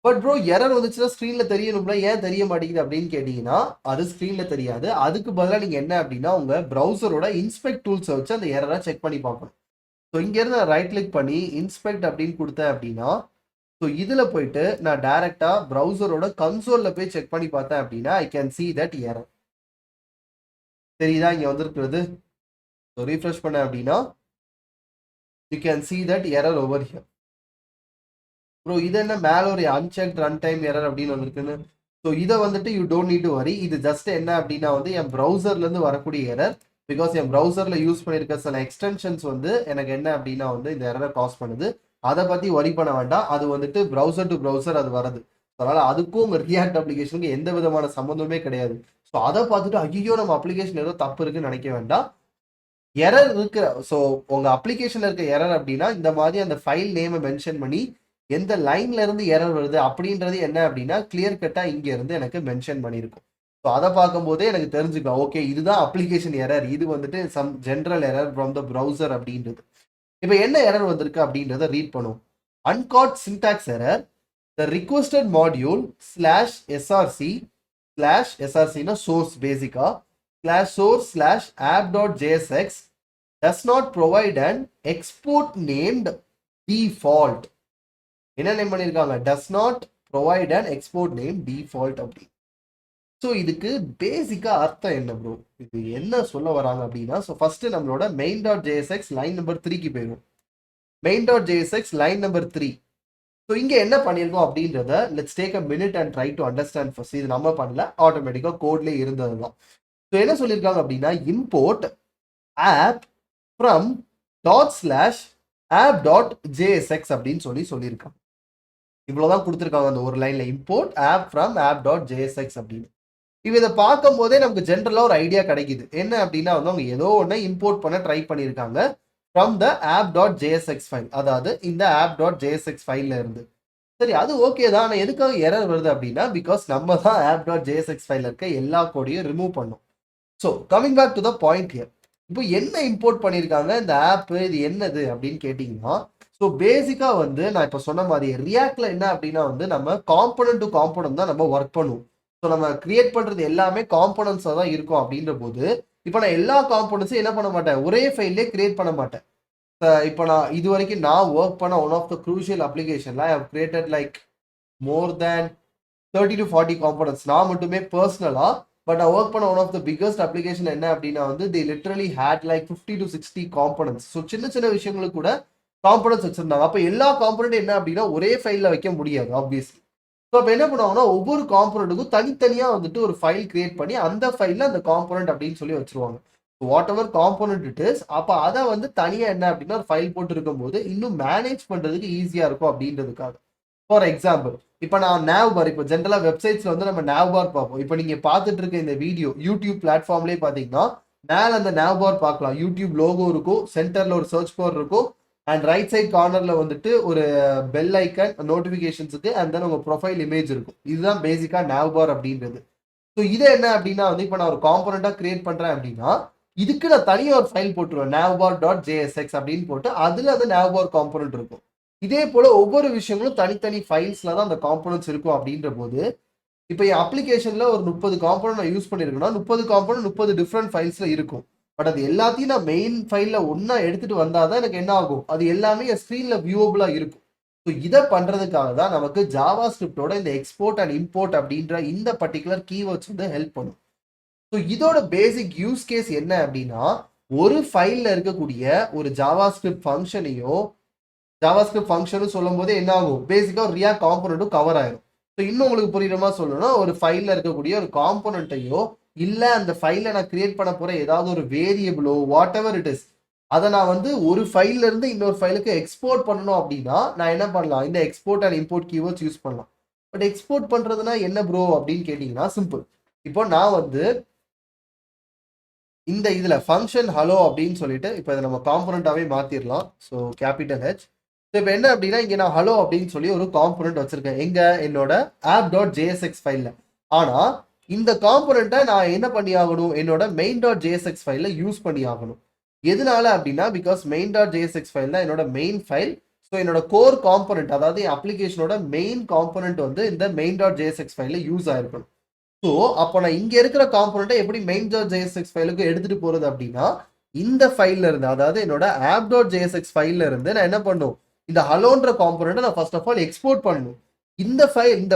பட் ப்ரோ எரர் வந்துச்சுன்னா ஸ்க்ரீன்ல தெரியணும்ல, ஏன் தெரிய மாட்டேங்குது அப்படின்னு கேட்டீங்கன்னா அது ஸ்க்ரீன்ல தெரியாது. அதுக்கு பதிலாக நீங்க என்ன அப்படின்னா உங்க ப்ரௌசரோட இன்ஸ்பெக்ட் டூல்ஸை வச்சு அந்த எரரை செக் பண்ணி பார்க்கணும். ஸோ இங்கேருந்து நான் ரைட் கிளிக் பண்ணி இன்ஸ்பெக்ட் அப்படின்னு கொடுத்தேன் அப்படின்னா ஸோ இதில் போயிட்டு நான் டைரெக்டாக ப்ரௌசரோட கன்சோலில் போய் செக் பண்ணி பார்த்தேன் அப்படின்னா I can see that error. தெரியுதா இங்கே வந்திருக்கிறது? ஸோ ரீஃப்ரெஷ் பண்ணேன் அப்படின்னா you can see that error over here. Bro இது என்ன மேலே ஒரு அன்செக்ட் ரன் டைம் எரர் அப்படின்னு வந்திருக்குன்னு. ஸோ இதை வந்துட்டு you don't need to worry. இது ஜஸ்ட் என்ன அப்படின்னா வந்து என் ப்ரௌசர்லேருந்து வரக்கூடிய எரர். பிகாஸ் என் ப்ரௌசரில் யூஸ் பண்ணியிருக்க சில எக்ஸ்டென்ஷன்ஸ் வந்து எனக்கு என்ன அப்படின்னா வந்து இந்த எரரை காஸ் பண்ணுது. அதை பற்றி வரி பண்ண வேண்டாம். அது வந்துட்டு ப்ரௌசர் டு ப்ரௌசர் அது வருது. அதனால் அதுக்கும் உங்கள் ரியாக்ட் அப்ளிகேஷனுக்கு எந்த விதமான சம்மந்தமே கிடையாது. ஸோ அதை பார்த்துட்டு ஐயோ நம்ம அப்ளிகேஷன் ஏதோ தப்பு இருக்குன்னு நினைக்க வேண்டாம். எரர் இருக்கிற ஸோ உங்கள் அப்ளிகேஷனில் இருக்க எரர் அப்படின்னா இந்த மாதிரி அந்த ஃபைல் நேமை மென்ஷன் பண்ணி எந்த லைன்ல இருந்து எரர் வருது அப்படின்றது என்ன அப்படின்னா கிளியர் கட்டாக இங்கே இருந்து எனக்கு மென்ஷன் பண்ணியிருக்கும். ஸோ அதை பார்க்கும்போதே எனக்கு தெரிஞ்சுக்கலாம், ஓகே இதுதான் அப்ளிகேஷன் எரர், இது வந்துட்டு some general error from the browser அப்படின்றது. இப்போ என்ன எரர் வந்திருக்கு அப்படின்றத ரீட் பண்ணுவோம். Uncaught syntax error, the requested module /src/srcனா சோர்ஸ் பேசிக்கா /source/app.jsx does not provide an export named default. என்ன நேம் பண்ணியிருக்காங்க? Does not provide an export name default அப்படி. ஸோ இதுக்கு பேசிக்கா அர்த்தம் என்ன ப்ரோ, இது என்ன சொல்ல வராங்க அப்படின்னா ஸோ ஃபர்ஸ்ட் நம்மளோட main.jsx லைன் நம்பர் 3க்கு போயிடும். main.jsx line number 3. ஸோ இங்க என்ன பண்ணியிருக்கோம் அப்படின்றத let's take a minute and try to understand first. இது நம்ம பண்ணல, ஆட்டோமேட்டிக்கா கோட்லேயே இருந்தது தான். ஸோ என்ன சொல்லியிருக்காங்க அப்படின்னா இம்போர்ட் ஆப் ஃப்ரம் app.jsx அப்படின்னு சொல்லியிருக்காங்க. இவ்வளவுதான் கொடுத்துருக்காங்க அந்த ஒரு லைன்ல, இம்போர்ட் ஆப் ஃப்ரம் app.jsx அப்படின்னு. இதை பார்க்கும் போதே நமக்கு ஜென்ரலா ஒரு ஐடியா கிடைக்குது. என்ன அப்படின்னா வந்து அவங்க ஏதோ ஒன்று இம்போர்ட் பண்ண ட்ரை பண்ணியிருக்காங்க ஃப்ரம் த app.jsx ஃபைல், அதாவது இந்த app.jsx ஃபைல்ல இருந்து. சரி, அது ஓகே தான். ஆனால் எதுக்காக எரர் வருது அப்படின்னா, பிகாஸ் நம்ம தான் app.jsx ஃபைல்ல இருக்க எல்லா கோடையும் ரிமூவ் பண்ணோம். So coming back to the point here. இப்போ என்ன இம்போர்ட் பண்ணியிருக்காங்க இந்த ஆப், இது என்னது அப்படின்னு கேட்டிங்கன்னா, ஸோ பேசிக்காக வந்து நான் இப்போ சொன்ன மாதிரி ரியாக்ட்ல என்ன அப்படின்னா வந்து நம்ம காம்பனன்ட் டு காம்பனன்ட் தான் நம்ம ஒர்க் பண்ணுவோம். ஸோ நம்ம கிரியேட் பண்ணுறது எல்லாமே காம்பனன்ட்ஸாக தான் இருக்கும். அப்படின்ற போது இப்போ நான் எல்லா காம்பனன்ட்ஸும் என்ன பண்ண மாட்டேன், ஒரே ஃபைல்லே கிரியேட் பண்ண மாட்டேன். இப்போ நான் இது வரைக்கும் நான் ஒர்க் பண்ண ஒன் ஆஃப் த க்ரூஷியல் அப்ளிகேஷன்ல I have created like more than 30 to 40 components நான் மட்டுமே பர்சனலா. பட் நான் ஒர்க் பண்ண one of the biggest application என்ன அப்படின்னா வந்து they literally had like 50 to 60 components. So சின்ன சின்ன விஷயங்களுக்கு கூட காம்பனன்ட்ஸ் வச்சிருந்தாங்க. அப்போ எல்லா காம்பனன்ட் என்ன அப்படின்னா ஒரே ஃபைல்ல வைக்க முடியாது ஆப்வியஸ்லி. ஸோ அப்போ என்ன பண்ணுவாங்கன்னா ஒவ்வொரு காம்பனண்ட்டுக்கும் தனித்தனியாக வந்துட்டு ஒரு ஃபைல் கிரியேட் பண்ணி அந்த ஃபைலில் அந்த காம்பனண்ட் அப்படின்னு சொல்லி வச்சிருவாங்க. What ever component it is, அப்போ அதை வந்து தனியாக என்ன அப்படின்னா ஒரு ஃபைல் போட்டு இருக்கும்போது இன்னும் மேனேஜ் பண்ணுறதுக்கு ஈஸியாக இருக்கும் அப்படின்றதுக்காக. ஃபார் எக்ஸாம்பிள், இப்போ நான் nav பார், இப்போ ஜென்ரலாக வெப்சைட்ஸில் வந்து நம்ம nav பார் பார்ப்போம். இப்போ நீங்கள் பார்த்துட்டு இருக்க இந்த வீடியோ யூடியூப் பிளாட்ஃபார்ம்லேயே பார்த்தீங்கன்னா மேலே அந்த nav பார் பார்க்கலாம். யூடியூப் லோகோ இருக்கும், சென்டரில் ஒரு சர்ச் பார் இருக்கும், அண்ட் ரைட் சைட் கார்னரில் வந்துட்டு ஒரு பெல் ஐக்கன் நோட்டிஃபிகேஷன்ஸுக்கு, அண்ட் தென் உங்கள் ப்ரொஃபைல் இமேஜ் இருக்கும். இதுதான் பேசிக்காக nav பார் அப்படின்றது. ஸோ இது என்ன அப்படின்னா வந்து இப்போ நான் ஒரு காம்பனண்ட்டாக கிரியேட் பண்ணுறேன் அப்படின்னா இதுக்கு நான் தனியாக ஒரு ஃபைல் போட்டுருவேன், navbar.jsx அப்படின்னு போட்டு அதில் அந்த nav பார் காம்பனண்ட் இருக்கும். இதே போல ஒவ்வொரு விஷயங்களும் தனித்தனி ஃபைல்ஸ்ல தான் அந்த காம்பனன்ட்ஸ் இருக்கும். அப்படின்ற போது இப்போ என் அப்ளிகேஷன்ல ஒரு 30 காம்பனன்ட் நான் யூஸ் பண்ணியிருக்கேன்னா 30 காம்பனன்ட் 30 டிஃப்ரெண்ட் ஃபைல்ஸ்ல இருக்கும். பட் அது எல்லாத்தையும் நான் மெயின் ஃபைல்ல ஒன்னா எடுத்துட்டு வந்தாதான் எனக்கு என்ன ஆகும், அது எல்லாமே என் ஸ்க்ரீன்ல வியூவபிளா இருக்கும். ஸோ இதை பண்றதுக்காக தான் நமக்கு ஜாவா ஸ்கிரிப்டோட இந்த எக்ஸ்போர்ட் அண்ட் இம்போர்ட் அப்படின்ற இந்த பர்டிகுலர் கீவேர்ட்ஸ் வந்து ஹெல்ப் பண்ணும். ஸோ இதோட பேசிக் யூஸ் கேஸ் என்ன அப்படின்னா, ஒரு ஃபைல்ல இருக்கக்கூடிய ஒரு ஜாவா ஸ்கிரிப்ட் ஃபங்க்ஷனையோ ஜாவாஸ்கிரிப்ட் ஃபங்க்ஷன் சொல்லும் போது என்ன ஆகும், பேசிக்கா ஒரு ரியாக்ட் காம்பனண்ட்டும் கவர் ஆயிரும். ஸோ இன்னும் உங்களுக்கு புரியுறமா சொல்லணும்னா, ஒரு ஃபைல்ல இருக்கக்கூடிய ஒரு காம்பனண்ட்டையோ இல்ல அந்த ஃபைல்ல நான் கிரியேட் பண்ண போற ஏதாவது ஒரு வேரியபிளோ வாட் எவர் இட் இஸ், அதை நான் வந்து ஒரு ஃபைல்ல இருந்து இன்னொரு ஃபைலுக்கு எக்ஸ்போர்ட் பண்ணணும் அப்படின்னா நான் என்ன பண்ணலாம், இந்த export and import keywords use பண்ணலாம். பட் எக்ஸ்போர்ட் பண்றதுனா என்ன ப்ரோ அப்படின்னு கேட்டீங்கன்னா சிம்பிள். இப்போ நான் வந்து இந்த இதுல ஃபங்க்ஷன் ஹலோ அப்படின்னு சொல்லிட்டு இப்போ இதை நம்ம காம்பனண்டாவே மாத்திரலாம். So capital H. ஸோ இப்போ என்ன அப்படின்னா இங்கே நான் ஹலோ அப்படின்னு சொல்லி ஒரு காம்பனண்ட் வச்சிருக்கேன் எங்க என்னோட app.jsx ஃபைல்ல. ஆனா இந்த காம்பனண்ட்டை நான் என்ன பண்ணி ஆகணும், என்னோட main.jsx ஃபைல்ல யூஸ் பண்ணி ஆகணும். எதனால அப்படின்னா பிகாஸ் main.jsx ஃபைல் தான் என்னோட மெயின் ஃபைல். ஸோ என்னோட கோர் காம்பனண்ட், அதாவது என் அப்ளிகேஷனோட மெயின் காம்பனண்ட் வந்து இந்த main.jsx ஃபைல்ல யூஸ் ஆயிருக்கணும். ஸோ அப்போ நான் இங்க இருக்கிற காம்பனண்ட்டை எப்படி main.jsx ஃபைலுக்கு எடுத்துட்டு போறது அப்படின்னா இந்த ஃபைல்ல இருந்து, அதாவது என்னோட app.jsx ஃபைல்ல இருந்து நான் என்ன பண்ணும், இந்த ஹலோன்ற காம்பனண்ட்டை நான் ஃபர்ஸ்ட் ஆஃப் ஆல் எக்ஸ்போர்ட் பண்ணணும். இந்த ஃபைல் இந்த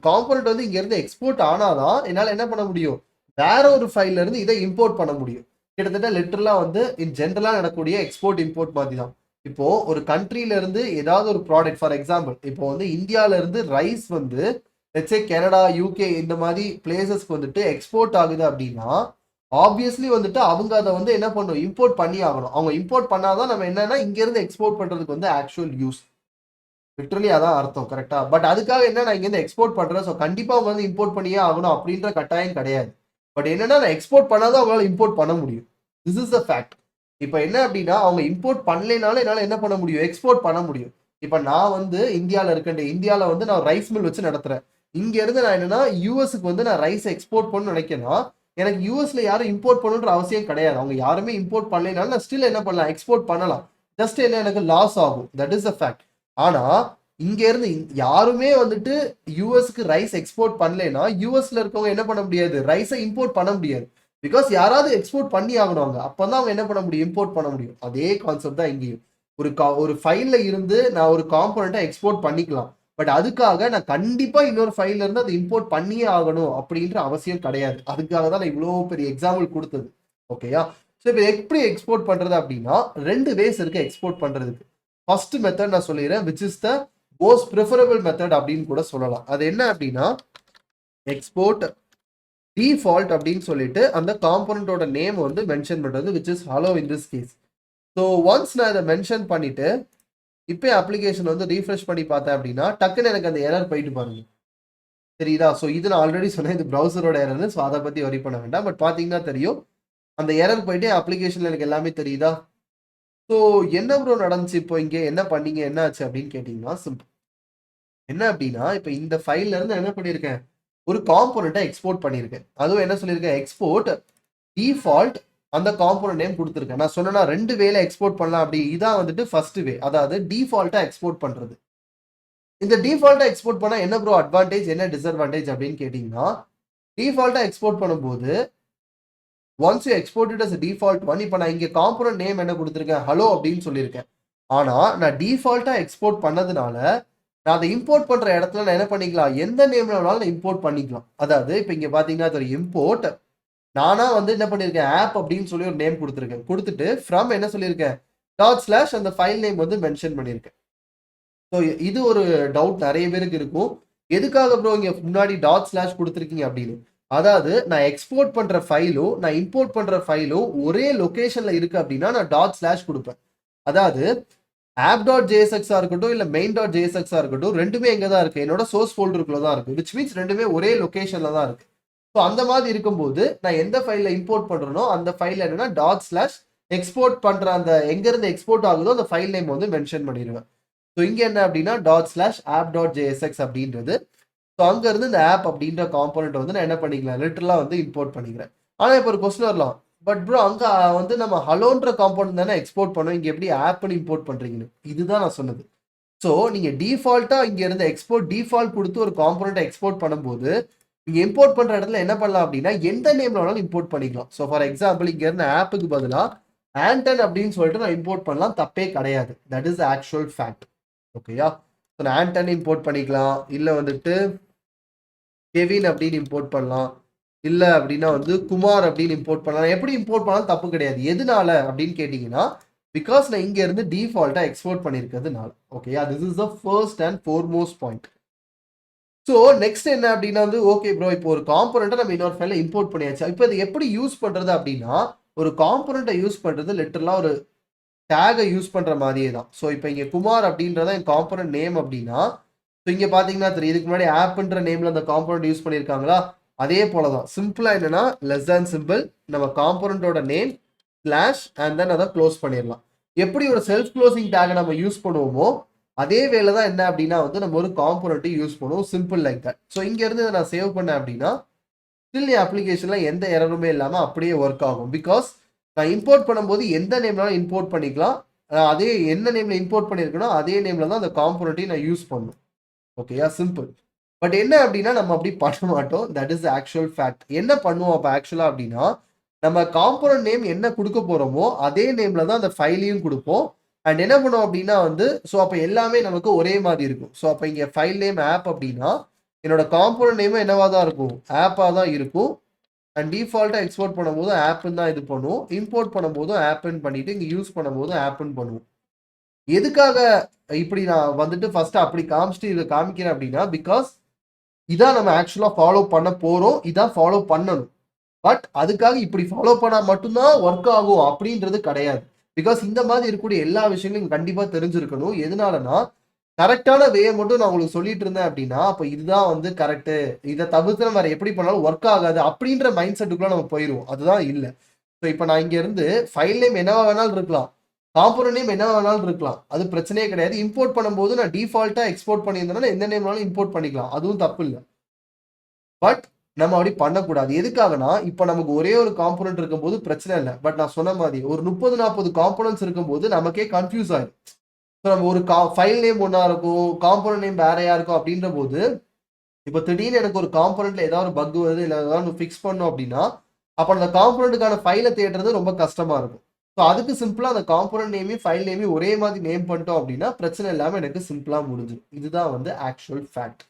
காம்பனண்ட் வந்து இங்க இருந்து எக்ஸ்போர்ட் ஆனாதான் என்னால என்ன பண்ண முடியும், வேற ஒரு ஃபைல்ல இருந்து இதை இம்போர்ட் பண்ண முடியும். கிட்டத்தட்ட லிட்டரலா வந்து இன் ஜென்ரலா நடக்கக்கூடிய எக்ஸ்போர்ட் இம்போர்ட் மாதிரி தான். இப்போ ஒரு கண்ட்ரில இருந்து ஏதாவது ஒரு ப்ராடக்ட், ஃபார் எக்ஸாம்பிள் இப்போ வந்து இந்தியால இருந்து ரைஸ் வந்து லெட்ஸ் சே கனடா, யூகே இந்த மாதிரி பிளேசஸ்க்கு வந்துட்டு எக்ஸ்போர்ட் ஆகுது அப்படின்னா ஆப்வியஸ்லி வந்துட்டு அவங்க அதை வந்து என்ன பண்ணும், இம்போர்ட் பண்ணி ஆகணும். அவங்க இம்போர்ட் பண்ணாதான் நம்ம என்னன்னா இங்க இருந்து எக்ஸ்போர்ட் பண்றதுக்கு வந்து ஆக்சுவல் யூஸ். லிட்டரலி அதான் அர்த்தம், கரெக்டா? பட் அதுக்காக என்ன நான் இங்க இருந்து எக்ஸ்போர்ட் பண்றேன், ஸோ கண்டிப்பா அவங்க வந்து இம்போர்ட் பண்ணியே ஆகணும் அப்படின்ற கட்டாயம் கிடையாது. பட் என்னன்னா நான் எக்ஸ்போர்ட் பண்ணாதான் அவங்களால இம்போர்ட் பண்ண முடியும். This is the fact. இப்போ என்ன அப்படின்னா அவங்க இம்போர்ட் பண்ணலைனாலும் என்னால் என்ன பண்ண முடியும், எக்ஸ்போர்ட் பண்ண முடியும். இப்போ நான் வந்து இந்தியாவில் இருக்கேன், இந்தியாவில் வந்து நான் ரைஸ் மில் வச்சு நடத்துறேன். இங்க இருந்து நான் என்னன்னா யூஎஸ்க்கு வந்து நான் ரைஸ் எக்ஸ்போர்ட் பண்ணணும்னு நினைக்கிறேன்னா எனக்கு யூஎஸ்ல யாரும் இம்போர்ட் பண்ணணுன்ற அவசியம் கிடையாது. அவங்க யாருமே இம்போர்ட் பண்ணலைனாலும் நான் ஸ்டில் என்ன பண்ணலாம், எக்ஸ்போர்ட் பண்ணலாம். ஜஸ்ட் என்ன எனக்கு லாஸ் ஆகும், தட் இஸ் த ஃபேக்ட். ஆனா இங்க இருந்து யாருமே வந்துட்டு யூஎஸ்க்கு ரைஸ் எக்ஸ்போர்ட் பண்ணலைன்னா யூஎஸ்ல இருக்கவங்க என்ன பண்ண முடியாது, ரைஸை இம்போர்ட் பண்ண முடியாது. பிகாஸ் யாராவது எக்ஸ்போர்ட் பண்ணி ஆகணுவாங்க, அப்பதான் அவங்க என்ன பண்ண முடியும், இம்போர்ட் பண்ண முடியும். அதே கான்செப்ட் தான் இங்கேயும். ஒரு ஃபைல்ல இருந்து நான் ஒரு காம்பனண்ட்டை எக்ஸ்போர்ட் பண்ணிக்கலாம். பட் அதுக்காக நான் கண்டிப்பா இன்னொரு ஃபைல்ல இருந்து அதை இம்போர்ட் பண்ணியே ஆகணும் அப்படின்ற அவசியம் கிடையாது. அதுக்காக தான் நான் இவ்வளோ பெரிய எக்ஸாம்பிள் கொடுத்தது. ஓகேயா? ஸோ இப்போ எப்படி எக்ஸ்போர்ட் பண்றது அப்படின்னா 2 வேஸ் இருக்கு எக்ஸ்போர்ட் பண்றதுக்கு. ஃபர்ஸ்ட் மெத்தட் நான் சொல்லிடுறேன், which is the most preferable method அப்படின்னு கூட சொல்லலாம். அது என்ன அப்படின்னா எக்ஸ்போர்ட் டிஃபால்ட் அப்படின்னு சொல்லிட்டு அந்த காம்பனண்டோட நேம் வந்து மென்ஷன் பண்றது, which is hello in this case. So once நான் இதை மென்ஷன் பண்ணிட்டு இப்போ அப்ளிகேஷன் வந்து ரீஃப்ரெஷ் பண்ணி பார்த்தேன் அப்படின்னா டக்குன்னு எனக்கு அந்த எரர் போயிட்டு பாருங்க. தெரியுதா? ஸோ இது நான் ஆல்ரெடி சொன்னேன், இது ப்ரௌசரோட எரர். ஸோ அதை பற்றி வரி பண்ண வேண்டாம். பட் பார்த்தீங்கன்னா தெரியும், அந்த எரர் போயிட்டு அப்ளிகேஷனில் எனக்கு எல்லாமே தெரியுதா? ஸோ என்ன ப்ரோ நடந்துச்சு இப்போ இங்கே, என்ன பண்ணீங்க, என்ன ஆச்சு அப்படின்னு கேட்டிங்கன்னா சிம்பிள். என்ன அப்படின்னா இப்போ இந்த ஃபைல்ல இருந்து என்ன பண்ணியிருக்கேன், ஒரு காம்போனண்ட்டை எக்ஸ்போர்ட் பண்ணியிருக்கேன். அதுவும் என்ன சொல்லியிருக்கேன், எக்ஸ்போர்ட் டிஃபால்ட் அந்த காம்போனன்ட் நேம் கொடுத்துருக்கேன். நான் சொன்னா 2 வேல எக்ஸ்போர்ட் பண்ணலாம் அப்படி. இதான் வந்துட்டு ஃபர்ஸ்ட் வே, அதாவது டிஃபால்ட்டா எக்ஸ்போர்ட் பண்றது. இந்த டிஃபால்ட்டா எக்ஸ்போர்ட் பண்ணா என்ன ப்ரோ அட்வான்டேஜ், என்ன டிஸ்அட்வான்டேஜ் அப்படின்னு கேட்டீங்கன்னா, டிஃபால்ட்டா எக்ஸ்போர்ட் பண்ணும்போது once you export it as default one, இப்போ நான் இங்க காம்போனன்ட் நேம் என்ன கொடுத்துருக்கேன், ஹலோ அப்படின்னு சொல்லியிருக்கேன். ஆனா நான் டிஃபால்ட்டா எக்ஸ்போர்ட் பண்ணதுனால நான் அதை இம்போர்ட் பண்ற இடத்துல நான் என்ன பண்ணிக்கலாம், எந்த நேம்ல வேணாலும் நான் இம்போர்ட் பண்ணிக்கலாம். அதாவது இப்போ இங்க பாத்தீங்கன்னா ஒரு இம்போர்ட் நானா வந்து என்ன பண்ணியிருக்கேன், ஆப் அப்படின்னு சொல்லி ஒரு நேம் கொடுத்துருக்கேன். கொடுத்துட்டு ஃப்ரம் என்ன சொல்லியிருக்கேன், டாட் ஸ்லாஷ் அந்த ஃபைல் நேம் வந்து மென்ஷன் பண்ணியிருக்கேன். ஸோ இது ஒரு டவுட் நிறைய பேருக்கு இருக்கும், எதுக்காக ப்ரோ இங்க முன்னாடி டாட் ஸ்லாஷ் கொடுத்துருக்கீங்க அப்படின்னு. அதாவது நான் எக்ஸ்போர்ட் பண்ற ஃபைலும் நான் இம்போர்ட் பண்ற ஃபைலும் ஒரே லொகேஷன்ல இருக்கு அப்படின்னா நான் டாட் ஸ்லாஷ் கொடுப்பேன். அதாவது ஆப் டாட் ஜேஎஸ்எக்ஸா இருக்கட்டும் இல்ல மெயின் டாட் ஜேஎஸ்எக்ஸா இருக்கட்டும், ரெண்டுமே எங்க தான் இருக்கு, என்னோட சோர்ஸ் ஃபோல்டருக்குள்ள தான் இருக்கு. விச் மீன்ஸ் ரெண்டுமே ஒரே லொகேஷன்ல தான் இருக்கு. ஸோ அந்த மாதிரி இருக்கும்போது நான் எந்த ஃபைலில் இம்போர்ட் பண்ணுறனோ அந்த ஃபைல் என்னன்னா டாட் ஸ்லாஷ் எக்ஸ்போர்ட் பண்ணுற அந்த எங்கேருந்து எக்ஸ்போர்ட் ஆகுதோ அந்த ஃபைல் நேம் வந்து மென்ஷன் பண்ணிடுவேன். ஸோ இங்கே என்ன அப்படின்னா dot slash app dot JSX அப்படின்றது. ஸோ அங்கேருந்து இந்த ஆப் அப்படின்ற காம்போனன்ட் வந்து நான் என்ன பண்ணிக்கலாம், லிட்டரலாக வந்து இம்போர்ட் பண்ணிக்கிறேன். ஆனால் இப்போ ஒரு கொஸ்டின் வரலாம், பட் ப்ரோ அங்கே வந்து நம்ம ஹலோன்ற காம்போனன்ட் தானே எக்ஸ்போர்ட் பண்ணோம், இங்கே எப்படி ஆப்னு இம்போர்ட் பண்ணுறீங்கன்னு. இதுதான் நான் சொன்னது. ஸோ நீங்கள் டிஃபால்ட்டாக இங்கே இருந்து எக்ஸ்போர்ட் டிஃபால்ட் கொடுத்து ஒரு காம்போனன்ட்டை எக்ஸ்போர்ட் பண்ணும்போது நீங்க இம்போர்ட் பண்ற இடத்துல என்ன பண்ணலாம் அப்படின்னா எந்த நேம்ல வேணாலும் இம்போர்ட் பண்ணிக்கலாம். ஸோ ஃபார் எக்ஸாம்பிள் இங்க இருந்த ஆப்புக்கு பதிலா ஆண்டன் அப்படின்னு சொல்லிட்டு நான் இம்போர்ட் பண்ணலாம், தப்பே கிடையாது. That is actual fact. ஓகேயா? ஸோ நான் ஆண்டன் இம்போர்ட் பண்ணிக்கலாம், இல்லை வந்துட்டு கெவின் அப்படின்னு இம்போர்ட் பண்ணலாம், இல்லை அப்படின்னா வந்து குமார் அப்படின்னு இம்போர்ட் பண்ணலாம். எப்படி இம்போர்ட் பண்ணாலும் தப்பு கிடையாது. எதனால அப்படின்னு கேட்டீங்கன்னா பிகாஸ் நான் இங்க இருந்து டிஃபால்ட்டா எக்ஸ்போர்ட் பண்ணிருக்கிறதுனால. ஓகேயா? This is the first and foremost point. So next என்ன அப்படின்னா வந்து ஓகே ப்ரோ இப்போ ஒரு காம்போனண்ட்டை நம்ம இன்னொரு ஃபைல இம்போர்ட் பண்ணியாச்சு. இப்போ இது எப்படி யூஸ் பண்றது அப்படின்னா, ஒரு காம்போனண்ட்டை யூஸ் பண்றது லிட்டரலாக ஒரு டேகை யூஸ் பண்ற மாதிரியே தான். ஸோ இப்போ இங்கே குமார் அப்படின்றத என் காம்போனன்ட் நேம் அப்படின்னா, ஸோ இங்கே பார்த்தீங்கன்னா தெரியும், இதுக்கு முன்னாடி ஆப்ன்ற நேம்ல அந்த காம்போனன்ட் யூஸ் பண்ணியிருக்காங்களா, அதே போல தான். சிம்பிளா என்னன்னா லெஸ் தேன் சிம்பிள், நம்ம காம்போனன்ட்டோட நேம் ஸ்லாஷ் அண்ட் தென் அதை க்ளோஸ் பண்ணிடலாம். எப்படி ஒரு செல்ஃப் க்ளோசிங் டேகை நம்ம யூஸ் பண்ணுவோமோ அதே வேலை தான் என்ன அப்படின்னா வந்து நம்ம ஒரு காம்போனன்ட்டை யூஸ் பண்ணுவோம். Simple like that. ஸோ இங்க இருந்து நான் சேவ் பண்ணேன் அப்படின்னா ஸ்டில் என் அப்ளிகேஷன்ல எந்த எரருமே இல்லாமல் அப்படியே ஒர்க் ஆகும். பிகாஸ் நான் இம்போர்ட் பண்ணும்போது எந்த நேம்னாலும் இம்போர்ட் பண்ணிக்கலாம். அதே என்ன நேம்ல இம்போர்ட் பண்ணியிருக்கணும் அதே நேம்ல தான் அந்த காம்போனன்ட்டையும் நான் யூஸ் பண்ணும். ஓகேயா? சிம்பிள். பட் என்ன அப்படின்னா நம்ம அப்படி பண்ண மாட்டோம். That is actual fact. என்ன பண்ணுவோம் அப்போ ஆக்சுவலா அப்படின்னா, நம்ம காம்போனன்ட் நேம் என்ன கொடுக்க போறோமோ அதே நேம்ல தான் அந்த ஃபைலையும் கொடுப்போம். அண்ட் என்ன பண்ணுவோம் அப்படின்னா வந்து ஸோ அப்போ எல்லாமே நமக்கு ஒரே மாதிரி இருக்கும். ஸோ அப்போ இங்கே ஃபைல் நேம் ஆப் அப்படின்னா என்னோட காம்போனன்ட் நேமும் என்னவா தான் இருக்கும், ஆப்பாக தான் இருக்கும். அண்ட் டிஃபால்ட்டாக எக்ஸ்போர்ட் பண்ணும்போது ஆப்புன்னு தான் இது பண்ணுவோம், இம்போர்ட் பண்ணும்போதும் ஆப்புன்னு பண்ணிட்டு இங்கே யூஸ் பண்ணும்போதும் ஆப்புன்னு பண்ணுவோம். எதுக்காக இப்படி நான் வந்துட்டு ஃபர்ஸ்ட் அப்படி காமிச்சிட்டு இதை காமிக்கிறேன் அப்படின்னா பிகாஸ் இதான் நம்ம ஆக்சுவலாக ஃபாலோ பண்ண போகிறோம், இதான் ஃபாலோ பண்ணணும். பட் அதுக்காக இப்படி ஃபாலோ பண்ணால் மட்டும்தான் ஒர்க் ஆகும் அப்படின்றது கிடையாது. பிகாஸ் இந்த மாதிரி இருக்கக்கூடிய எல்லா விஷயங்களும் கண்டிப்பா தெரிஞ்சிருக்கணும். எதனாலனா கரெக்டான வே மட்டும் நான் உங்களுக்கு சொல்லிட்டு இருந்தேன் அப்படின்னா அப்ப இதுதான் வந்து கரெக்ட், இதை தவிர்த்து நம்ம வேற எப்படி பண்ணாலும் ஒர்க் ஆகாது அப்படின்ற மைண்ட் செட்டுக்குள்ள நம்ம போயிடுவோம். அதுதான் இல்லை. ஸோ இப்போ நான் இங்க இருந்து ஃபைல் நேம் என்னவா வேணாலும் இருக்கலாம், காம்போனன்ட் நேம் என்ன வேணாலும் இருக்கலாம், அது பிரச்சனையே கிடையாது. இம்போர்ட் பண்ணும்போது நான் டிஃபால்ட்டா எக்ஸ்போர்ட் பண்ணியிருந்தேன்னா எந்த நேம் வேணாலும் இம்போர்ட் பண்ணிக்கலாம், அதுவும் தப்பு இல்லை. பட் நம்ம அப்படி பண்ணக்கூடாது. எதுக்காகனா இப்போ நமக்கு ஒரே ஒரு காம்போனன்ட் இருக்கும்போது பிரச்சனை இல்லை. பட் நான் சொன்ன மாதிரி ஒரு 30-40 காம்போனன்ட்ஸ் இருக்கும்போது நமக்கே கன்ஃபியூஸ் ஆயிடும். ஸோ நம்ம ஒரு ஃபைல் நேம் ஒன்றா இருக்கும், காம்போனன்ட் நேம் வேறையா இருக்கும் அப்படின்ற போது இப்போ திடீர்னு எனக்கு ஒரு காம்போனன்ட்ல ஏதாவது ஒரு பக் வருது இல்லை ஏதாவது ஃபிக்ஸ் பண்ணோம் அப்படின்னா அப்போ அந்த காம்போனன்ட்டுக்கான ஃபைலை தேடுறது ரொம்ப கஷ்டமா இருக்கும். ஸோ அதுக்கு சிம்பிளா அந்த காம்போனன்ட் நேமையும் ஃபைல் நேமையும் ஒரே மாதிரி நேம் பண்ணிட்டோம் அப்படின்னா பிரச்சனை இல்லாமல் எனக்கு சிம்பிளா முடிஞ்சிடும். இதுதான் வந்து ஆக்சுவல் ஃபேக்ட்.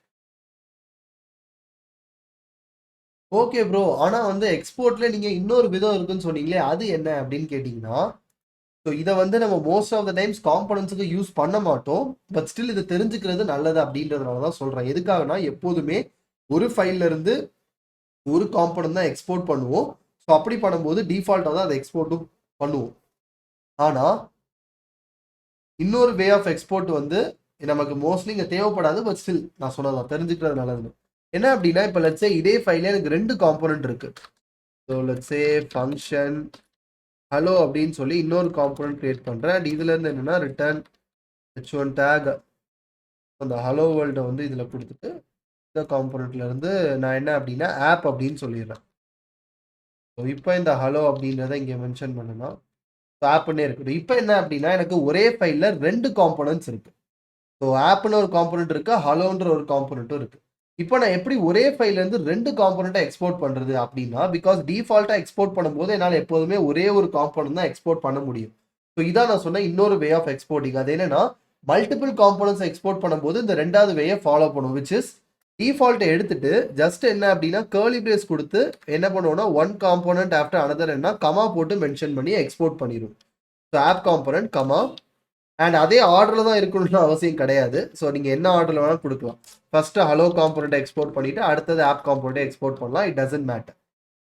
Okay bro. ஆனா வந்து எக்ஸ்போர்ட்ல நீங்க இன்னொரு விதம் இருக்குன்னு சொன்னீங்களே, அது என்ன அப்படின்னு கேட்டீங்கன்னா, ஸோ இதை வந்து நம்ம மோஸ்ட் ஆஃப் த டைம்ஸ் காம்பனன்ட்ஸுக்கு யூஸ் பண்ண மாட்டோம். பட் ஸ்டில் இதை தெரிஞ்சுக்கிறது நல்லது அப்படின்றதுனால தான் சொல்றேன். எதுக்காகனா எப்போதுமே ஒரு ஃபைல்ல இருந்து ஒரு காம்பனன்ட் தான் எக்ஸ்போர்ட் பண்ணுவோம். ஸோ அப்படி பண்ணும்போது டிஃபால்ட்டாக தான் அதை எக்ஸ்போர்ட்டும் பண்ணுவோம். ஆனா இன்னொரு வே ஆஃப் எக்ஸ்போர்ட் வந்து நமக்கு மோஸ்ட்லி இங்கே தேவைப்படாது, பட் ஸ்டில் நான் சொன்னதான் தெரிஞ்சுக்கிறது நல்லது. என்ன அப்படின்னா இப்போ லெட்ஸே இதே ஃபைல்ல எனக்கு 2 காம்போனன்ட் இருக்கு. ஸோ லெட்ஸே ஃபங்க்ஷன் ஹலோ அப்படின்னு சொல்லி இன்னொரு காம்போனன்ட் கிரியேட் பண்ணுறேன். அண்ட் இதுல இருந்து என்னன்னா ரிட்டர்ன் h1 டேக் அந்த ஹலோ வேர்ல்டை வந்து இதில் கொடுத்துட்டு இந்த காம்போனன்ட்ல இருந்து நான் என்ன அப்படின்னா ஆப் அப்படின்னு சொல்லிடுறேன். ஸோ இப்போ இந்த ஹலோ அப்படின்றத இங்கே மென்ஷன் பண்ணணும். ஆப்னே இருக்குது. இப்போ என்ன அப்படின்னா எனக்கு ஒரே ஃபைல்ல 2 காம்போனன்ட்ஸ் இருக்கு. ஸோ ஆப்னு ஒரு காம்போனன்ட் இருக்கு, ஹலோன்ற ஒரு காம்போனன்ட்டும் இருக்கு. இப்போ நான் எப்படி ஒரே ஃபைல்ல இருந்து 2 காம்போனன்ட்டை எக்ஸ்போர்ட் பண்றது அப்படின்னா, பிகாஸ் டிஃபால்ட்டா எக்ஸ்போர்ட் பண்ணும்போது என்னால் எப்போதுமே ஒரே ஒரு காம்போனன்ட் தான் எக்ஸ்போர்ட் பண்ண முடியும். ஸோ இதான் நான் சொன்ன இன்னொரு வே ஆஃப் எக்ஸ்போர்ட்டிங். அது என்னன்னா மல்டிபிள் காம்போனன்ட்ஸ் எக்ஸ்போர்ட் பண்ணும்போது இந்த 2வது வேயை ஃபாலோ பண்ணும், விச் இஸ் டிஃபால்ட்டை எடுத்துட்டு ஜஸ்ட் என்ன அப்படின்னா கர்லி பிரேஸ் கொடுத்து என்ன பண்ணுவோம்னா ஒன் காம்போனன்ட் ஆஃப்டர் அனதர் என்ன கமா போட்டு மென்ஷன் பண்ணி எக்ஸ்போர்ட் பண்ணிடும். So app component comma and அதே ஆர்டரில் தான் இருக்கணும்னு அவசியம் கிடையாது. ஸோ நீங்கள் என்ன ஆர்டரில் வேணாலும் கொடுக்கலாம். ஃபர்ஸ்ட் ஹலோ காம்போனன்ட் எக்ஸ்போர்ட் பண்ணிட்டு அடுத்தது ஆப் காம்போனன்ட் எக்ஸ்போர்ட் பண்ணலாம். It doesn't matter.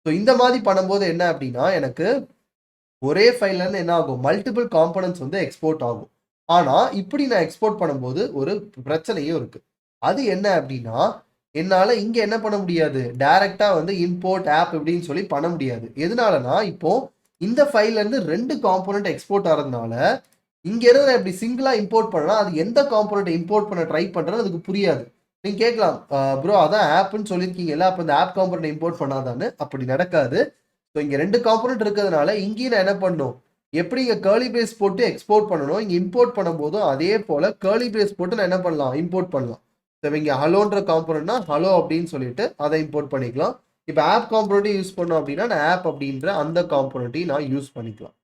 ஸோ இந்த மாதிரி பண்ணும்போது என்ன அப்படின்னா எனக்கு ஒரே ஃபைல்ல இருந்து என்ன ஆகும், மல்டிபிள் காம்போனன்ட்ஸ் வந்து எக்ஸ்போர்ட் ஆகும். ஆனா இப்படி நான் எக்ஸ்போர்ட் பண்ணும்போது ஒரு பிரச்சனையும் இருக்கு. அது என்ன அப்படின்னா என்னால இங்க என்ன பண்ண முடியாது, டைரக்டா வந்து இம்போர்ட் ஆப் இப்படின்னு சொல்லி பண்ண முடியாது. எதனாலனா இப்போ இந்த ஃபைல்ல இருந்து 2 காம்போனன்ட் எக்ஸ்போர்ட் ஆகிறதுனால இங்க இருந்து நான் இப்படி சிங்கிளா இம்போர்ட் பண்ணா அது எந்த காம்போனன்ட் இம்போர்ட் பண்ண ட்ரை பண்றது அதுக்கு புரியாது. நீங்க கேட்கலாம், ப்ரோ அதான் ஆப்னு சொல்லியிருக்கீங்கல்ல, அப்ப இந்த ஆப் காம்போனன்ட் இம்போர்ட் பண்ணாதான்னு. அப்படி நடக்காது. ஸோ இங்க 2 காம்போனன்ட் இருக்கிறதுனால இங்கேயும் நான் என்ன பண்ணணும், எப்படி இங்க கர்லி பிரேஸ் போட்டு எக்ஸ்போர்ட் பண்ணணும், இங்க இம்போர்ட் பண்ணும்போதும் அதே போல கர்லி பிரேஸ் போட்டு நான் என்ன பண்ணலாம், இம்போர்ட் பண்ணலாம். ஸோ இங்க ஹலோன்ற காம்போனன்ட்னா ஹலோ அப்படின்னு சொல்லிட்டு அதை இம்போர்ட் பண்ணிக்கலாம். இப்போ ஆப் காம்போனன்ட்டையும் யூஸ் பண்ணோம் அப்படின்னா நான் ஆப் அப்படின்ற அந்த காம்போனன்ட்டையும் நான் யூஸ் பண்ணிக்கலாம்.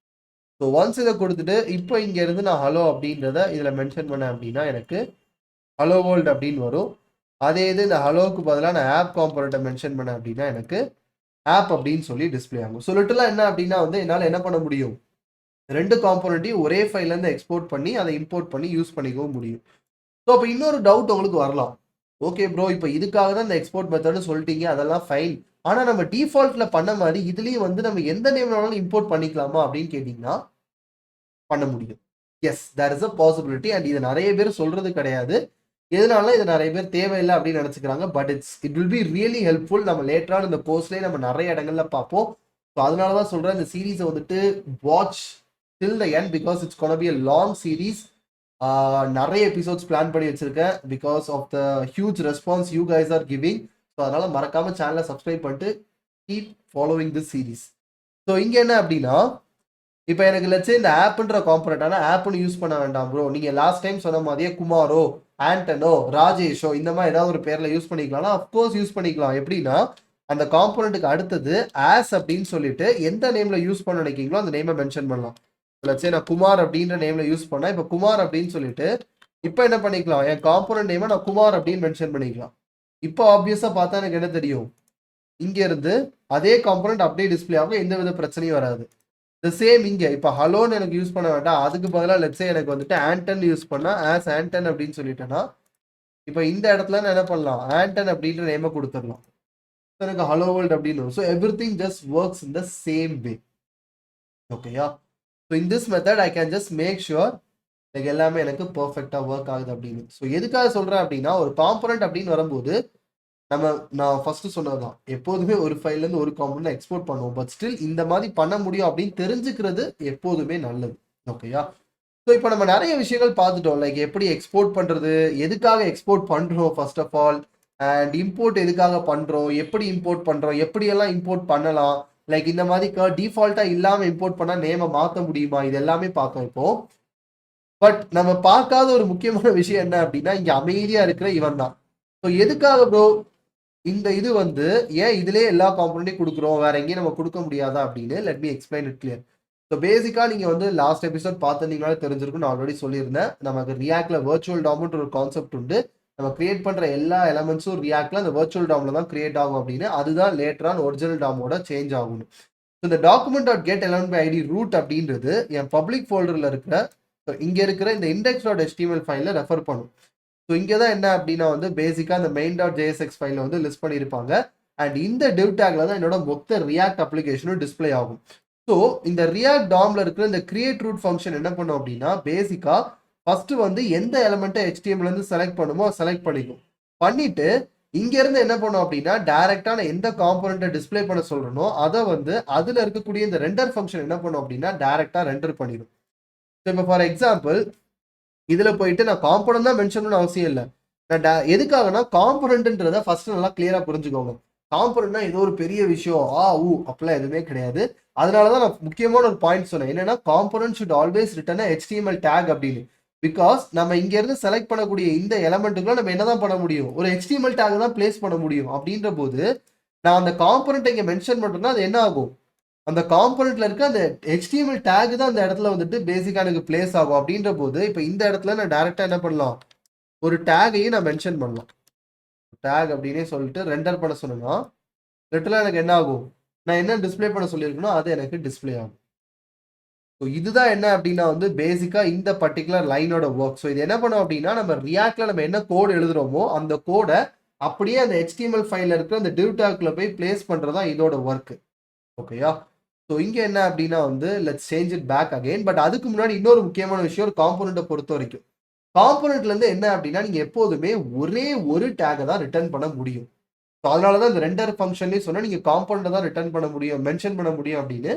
ஸோ ஒன்ஸ் இதை கொடுத்துட்டு இப்போ இங்க இருந்து நான் ஹலோ அப்படின்றத இதுல மென்ஷன் பண்ணேன் அப்படின்னா எனக்கு ஹலோ வேர்ல்ட் அப்படின்னு வரும். அதே இது இந்த ஹலோவுக்கு பதிலாக நான் ஆப் காம்போனன்ட்டை மென்ஷன் பண்ணேன் அப்படின்னா எனக்கு ஆப் அப்படின்னு சொல்லி டிஸ்பிளே ஆகும். ஸோ லிட்டலாக என்ன அப்படின்னா வந்து என்னால் என்ன பண்ண முடியும், 2 காம்போனன்ட்டையும் ஒரே ஃபைல்லேருந்து எக்ஸ்போர்ட் பண்ணி அதை இம்போர்ட் பண்ணி யூஸ் பண்ணிக்கவும் முடியும். ஸோ அப்போ இன்னொரு டவுட் உங்களுக்கு வரலாம், ஓகே ப்ரோ இப்போ இதுக்காக தான் இந்த எக்ஸ்போர்ட் மெத்தட்னு சொல்லிட்டீங்க, அதெல்லாம் ஃபைன். ஆனால் நம்ம டிஃபால்ட்ல பண்ண மாதிரி இதுலேயும் வந்து நம்ம எந்த நேம்னாலும் இம்போர்ட் பண்ணிக்கலாமா அப்படின்னு கேட்டிங்கன்னா பண்ண முடியும். Yes, there is a possibility. And இது நிறைய பேர் சொல்றது கிடையாது. எதனால இது நிறைய பேர் தேவையில்லை அப்படின்னு நினைச்சுக்கிறாங்க. But it will be really helpful. நம்ம லேட்டரான இந்த கோர்ஸ்லேயே நம்ம நிறைய இடங்கள்ல பார்ப்போம். ஸோ அதனால தான் சொல்றேன் இந்த சீரீஸை வந்துட்டு watch till the end because it's gonna be a long series. நிறைய எபிசோட்ஸ் பிளான் பண்ணி வச்சிருக்கேன் because of the huge response you guys are giving. So அதனால மறக்காம சேனலை சப்ஸ்கிரைப் பண்ணிட்டு keep following this series. So இங்க என்ன அப்படின்னா இப்போ எனக்கு லட்சே இந்த ஆப்ன்ற காம்பனண்டான ஆப்னு யூஸ் பண்ண வேண்டாம் ப்ரோ, நீங்க லாஸ்ட் டைம் சொன்ன மாதிரியே குமாரோ ஆண்டனோ ராஜேஷோ இந்த மாதிரி ஏதாவது ஒரு பேர்ல யூஸ் பண்ணிக்கலாம்னா அஃப்கோர்ஸ் யூஸ் பண்ணிக்கலாம். எப்படின்னா அந்த காம்பனண்ட்டுக்கு அடுத்தது ஆஸ் அப்படின்னு சொல்லிட்டு எந்த நேம்ல யூஸ் பண்ண நினைக்கிறீங்களோ அந்த நேமை மென்ஷன் பண்ணலாம். லட்சே நான் குமார் அப்படின்ற நேம்ல யூஸ் பண்ணா இப்போ குமார் அப்படின்னு சொல்லிட்டு இப்போ என்ன பண்ணிக்கலாம், என் காம்பனண்ட் நேமை நான் குமார் அப்படின்னு மென்ஷன் பண்ணிக்கலாம். இப்போ ஆப்வியஸா பார்த்தா எனக்கு என்ன தெரியும், இங்க இருந்து அதே காம்பனண்ட் அப்படியே டிஸ்பிளே ஆகும், எந்த வித பிரச்சனையும் வராது. த சேம் இங்க இப்போ ஹலோன்னு எனக்கு யூஸ் பண்ண வேண்டாம், அதுக்கு பதிலாக லெட்ஸே எனக்கு வந்துட்டு ஆண்டன் யூஸ் பண்ணா ஆஸ் ஆண்டன் அப்படின்னு சொல்லிட்டேன்னா இப்போ இந்த இடத்துல நான் என்ன பண்ணலாம், ஆண்டன் அப்படின்ற நேமை கொடுத்துடலாம். எனக்கு ஹலோ வேர்ல்ட் அப்படின்னு வரும். So everything just works in the same way. ஓகேயா? So in this method I can just make sure எனக்கு எல்லாமே எனக்கு பர்ஃபெக்டாக ஒர்க் ஆகுது அப்படின்னு. ஸோ எதுக்காக சொல்கிறேன் அப்படின்னா ஒரு காம்பனண்ட் அப்படின்னு வரும்போது நான் ஃபர்ஸ்ட் சொன்னதுதான், எப்போதுமே ஒரு ஃபைல்ல இருந்து ஒரு காம்பனண்ட் எக்ஸ்போர்ட் பண்ணுவோம். பட் ஸ்டில் இந்த மாதிரி பண்ண முடியும் அப்படின்னு தெரிஞ்சுக்கிறது எப்போதுமே நல்லது. ஓகேயா? ஸோ இப்போ நம்ம நிறைய விஷயங்கள் பார்த்துட்டோம். லைக் எப்படி எக்ஸ்போர்ட் பண்றது, எதுக்காக எக்ஸ்போர்ட் பண்றோம் first of all, and import எதுக்காக பண்றோம், எப்படி இம்போர்ட் பண்றோம், எப்படியெல்லாம் இம்போர்ட் பண்ணலாம், லைக் இந்த மாதிரி டிஃபால்ட்டா இல்லாம இம்போர்ட் பண்ணா நேமை மாற்ற முடியுமா, இது எல்லாமே பார்த்தோம் இப்போ. பட் நம்ம பார்க்காத ஒரு முக்கியமான விஷயம் என்ன அப்படின்னா இங்க அமைதியா இருக்கிற இவன் தான். ஸோ எதுக்காக ப்ரோ இந்த இது வந்து ஏன் இதுலயே எல்லா காம்பனண்ட்டையும் கொடுக்குறோம், வேற எங்கேயும் நம்ம கொடுக்க முடியாதா அப்படின்னு let me explain it clear. So பேசிக்கா நீங்க வந்து லாஸ்ட் எபிசோட் பார்த்துருந்தீங்கனாலே தெரிஞ்சிருக்கும், நான் ஆல்ரெடி சொல்லியிருந்தேன். நமக்கு ரியாக்ட்ல வர்ச்சுவல் டாம்ன்ற ஒரு கான்செப்ட் உண்டு. நம்ம கிரியேட் பண்ற எல்லா எலமெண்ட்ஸும் ரியாக்ட்ல அந்த வர்ச்சுவல் டாம்ல தான் கிரியேட் ஆகும் அப்படின்னு, அதுதான் லேட்டரான ஒரிஜினல் டாமோட சேஞ்ச் ஆகும். இந்த document dot get element by ID root அப்படின்றது என் பப்ளிக் ஃபோல்டர்ல இருக்கிற இங்க இருக்கிற இந்த இண்டெக்ஸ் டாட் HTML ஃபைல ரெஃபர் பண்ணும். ஸோ இங்கே தான் என்ன அப்படின்னா வந்து பேசிக்காக அந்த மெயின் டாட் ஜேஎஸ்எக்ஸ் ஃபைலில் வந்து லிஸ்ட் பண்ணியிருப்பாங்க. அண்ட் இந்த டிவ் டேக்ல தான் என்னோட மொத்த ரியாக்ட் அப்ளிகேஷனும் டிஸ்பிளே ஆகும். ஸோ இந்த ரியாக்ட் டாம்ல இருக்கிற இந்த கிரியேட் ரூட் ஃபங்க்ஷன் என்ன பண்ணும் அப்படின்னா பேசிக்காக ஃபர்ஸ்ட் வந்து எந்த எலமெண்ட்டை HTML இருந்து செலக்ட் பண்ணுமோ செலக்ட் பண்ணிக்கும். பண்ணிட்டு இங்க இருந்து என்ன பண்ணும் அப்படின்னா டைரக்டா நான் எந்த காம்போனன்ட்டை டிஸ்ப்ளே பண்ண சொல்றேனோ அதை வந்து அதுல இருக்கக்கூடிய இந்த ரெண்டர் ஃபங்க்ஷன் என்ன பண்ணும் அப்படின்னா டைரக்டா ரெண்டர் பண்ணிடும். இப்போ ஃபார் எக்ஸாம்பிள் இதுல போயிட்டு நான் காம்போனன்ட் தான் மென்ஷன் பண்ண அவசியம் இல்லை. நான் எதுக்காகனா காம்போனன்ட்ன்றத ஃபர்ஸ்ட் நல்லா கிளியரா புரிஞ்சுக்கோங்க. காம்போனன்ட்னா ஏதோ ஒரு பெரிய விஷயம் அப்படிலாம் எதுவுமே கிடையாது. அதனாலதான் நான் முக்கியமான ஒரு பாயிண்ட் சொன்னேன். என்னன்னா component should always return HTML take அப்படின்னு. பிகாஸ் நம்ம இங்க இருந்து செலக்ட் பண்ணக்கூடிய இந்த எலமெண்ட்டுக்குள்ள நம்ம என்னதான் பண்ண முடியும், ஒரு HTML டேக் தான் பிளேஸ் பண்ண முடியும். அப்படின்ற போது நான் அந்த காம்போனன்ட் இங்க மென்ஷன் பண்றேன்னா அது என்ன ஆகும், அந்த காம்போனன்ட்ல இருக்க அந்த HTML டேக் தான் அந்த இடத்துல வந்துட்டு பேசிக்கா எனக்கு பிளேஸ் ஆகும். அப்படின்ற போது இப்போ இந்த இடத்துல நான் டைரக்டா என்ன பண்ணலாம், ஒரு டேகையும் நான் மென்ஷன் பண்ணலாம். டேக் அப்படின்னே சொல்லிட்டு ரெண்டர் பண்ண சொன்னா லிட்டரலா எனக்கு என்ன ஆகும், நான் என்ன டிஸ்ப்ளே பண்ண சொல்லியிருக்கணும் அது எனக்கு டிஸ்ப்ளே ஆகும். ஸோ இதுதான் என்ன அப்படின்னா வந்து பேசிக்கா இந்த பர்டிகுலர் லைனோட ஒர்க். ஸோ இது என்ன பண்ணும் அப்படின்னா நம்ம ரியாக்ட்ல நம்ம என்ன கோட் எழுதுறோமோ அந்த கோடை அப்படியே அந்த HTML ஃபைல்ல இருக்கிற அந்த div tagல போய் பிளேஸ் பண்றதா இதோட ஒர்க். ஓகேயா? ஸோ இங்க என்ன அப்படின்னா வந்து let's change it back again. But அதுக்கு முன்னாடி இன்னொரு முக்கியமான விஷயம், ஒரு காம்போனண்ட்டை பொறுத்த வரைக்கும் காம்போனன்ட்ல இருந்து என்ன அப்படின்னா நீங்க எப்போதுமே ஒரே ஒரு டேகை தான் ரிட்டர்ன் பண்ண முடியும். ஸோ அதனாலதான் இந்த ரெண்டர் ஃபங்க்ஷன்லேயே சொன்னா நீங்க காம்போனன்ட் தான் ரிட்டர்ன் பண்ண முடியும், மென்ஷன் பண்ண முடியும் அப்படின்னு.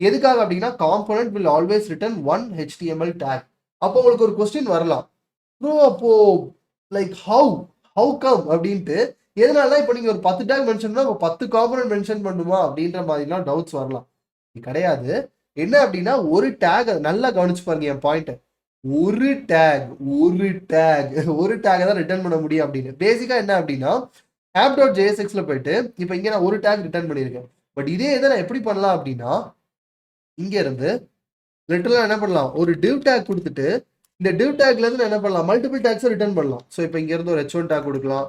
எதுக்காக அப்படின்னா component will always return one HTML take. அப்போ உங்களுக்கு ஒரு கொஸ்டின் வரலாம், ப்ரோ அப்போ லைக் ஹவு கம் அப்படின்ட்டு. எதனால இப்போ நீங்க ஒரு 10 டேக் மென்ஷன் பண்ணா 10 காம்போனன்ட் மென்ஷன் பண்ணுமா அப்படின்ற மாதிரிலாம் டவுட்ஸ் வரலாம். இது கிடையாது. என்ன அப்படின்னா ஒரு டேக், நல்லா கவனிச்சு பாருங்க என் பாயிண்ட், ஒரு டேக் ஒரு டேக் தான் ரிட்டர்ன் பண்ண முடியும் அப்படின்னு. பேசிக்கா என்ன அப்படின்னா app.jsxல போயிட்டு இப்போ இங்க நான் ஒரு டேக் ரிட்டர்ன் பண்ணியிருக்கேன். பட் இதே இதை நான் எப்படி பண்ணலாம் அப்படின்னா இங்க இருந்து லிட்டரலா என்ன பண்ணலாம், ஒரு div tag கொடுத்துட்டு இந்த div tagல இருந்து நான் என்ன பண்ணலாம், மல்டிபிள் டேக்ஸை ரிட்டர்ன் பண்ணலாம். ஸோ இப்போ இங்க இருந்து ஒரு h1 டேக் கொடுக்கலாம்,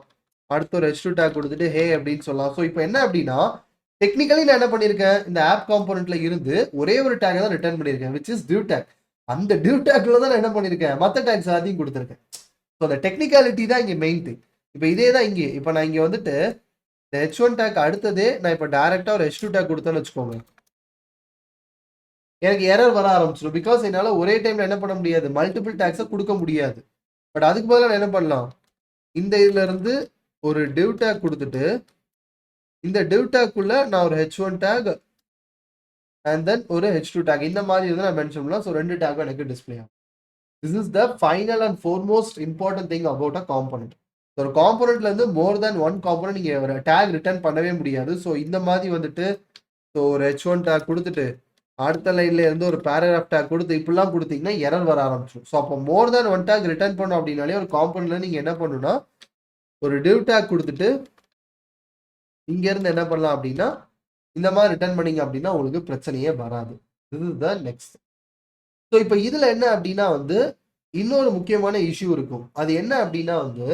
அடுத்து ஒரு h2 டேக் கொடுத்துட்டு ஹே அப்படின்னு சொல்லலாம். ஸோ இப்போ என்ன அப்படின்னா டெக்னிக்கலி நான் என்ன பண்ணியிருக்கேன், இந்த ஆப் காம்போனன்ட்ல இருந்து ஒரே ஒரு டேக் தான் ரிட்டர்ன் பண்ணியிருக்கேன், விச் இஸ் div tag. அந்த div tagல தான் நான் என்ன பண்ணியிருக்கேன், மற்ற டேக்ஸ் எல்லாத்தையும் கொடுத்துருக்கேன். ஸோ அந்த டெக்னிக்காலிட்டி தான் இங்கே மெயின் திங். இப்போ இதே தான் இங்கே, இப்போ நான் இங்கே வந்துட்டு இந்த h1 டேக் அடுத்ததே நான் இப்போ டைரக்டா ஒரு h2 டேக் கொடுத்தேன்னு வச்சுக்கோங்க, எனக்கு எரர் வர ஆரம்பிச்சிடும். பிகாஸ் என்னால ஒரே டைம்ல என்ன பண்ண முடியாது, மல்டிபிள் டேக்ஸை கொடுக்க முடியாது. பட் அதுக்கு பதிலாக நான் என்ன பண்ணலாம், இந்த இதுல இருந்து ஒரு div tag கொடுத்துட்டு இந்த div tag குள்ள நான் ஒரு h1 டேக் அண்ட் தென் ஒரு h2 டேக் இந்த மாதிரி வந்து நான் மென்ஷன் பண்ணலாம். ஸோ ரெண்டு டேக்கும் எனக்கு டிஸ்பிளே ஆகும். This is the final and foremost important thing about a component. ஒரு காம்போனன்ட்ல இருந்து மோர் தேன் ஒன் காம்போனன்ட் நீங்க ஒரு டேக் ரிட்டர்ன் பண்ணவே முடியாது. ஸோ இந்த மாதிரி வந்துட்டு ஸோ ஒரு h1 டேக் கொடுத்துட்டு அடுத்த லைன்ல இருந்து ஒரு பேராகிராஃப் டேக் கொடுத்து இப்படிலாம் கொடுத்தீங்கன்னா எரர் வர ஆரம்பிச்சிடும். ஸோ அப்போ மோர் தேன் ஒன் டேக் ரிட்டர்ன் பண்ணோம் அப்படின்னாலே ஒரு காம்போனன்ட்ல நீங்க என்ன பண்ணணும்னா ஒரு div டேக் கொடுத்துட்டு இங்க இருந்து என்ன பண்ணலாம் அப்படின்னா இந்த மாதிரி ரிட்டர்ன் பண்ணீங்க அப்படின்னா உங்களுக்கு பிரச்சனையே வராது. இது தான் நெக்ஸ்ட். ஸோ இப்போ இதுல என்ன அப்படின்னா வந்து இன்னொரு முக்கியமான இஷ்யூ இருக்கும். அது என்ன அப்படின்னா வந்து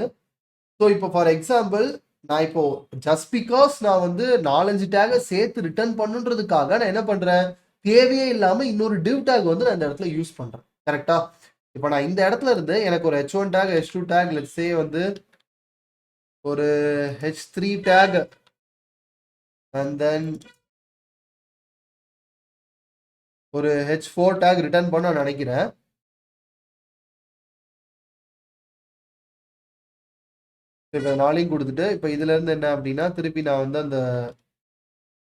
ஸோ இப்போ ஃபார் எக்ஸாம்பிள் நான் இப்போ ஜஸ்ட் பிகாஸ் நான் வந்து 4-5 டேகை சேர்த்து ரிட்டர்ன் பண்ணுன்றதுக்காக நான் என்ன பண்றேன், தேவையே இல்லாம இன்னொரு div tag வந்து நான் இந்த இடத்துல யூஸ் பண்றேன். கரெக்டா? இப்போ நான் இந்த இடத்துல இருந்து எனக்கு ஒரு h1 take h2 take let's say வந்து ஒரு h3 டேக் அண்ட் தென் ஒரு h4 டேக் ரிட்டர்ன் பண்ண நான் நினைக்கிறேன். இப்போ நாளையும் கொடுத்துட்டு இப்போ இதுல இருந்து என்ன அப்படின்னா திருப்பி நான் வந்து அந்த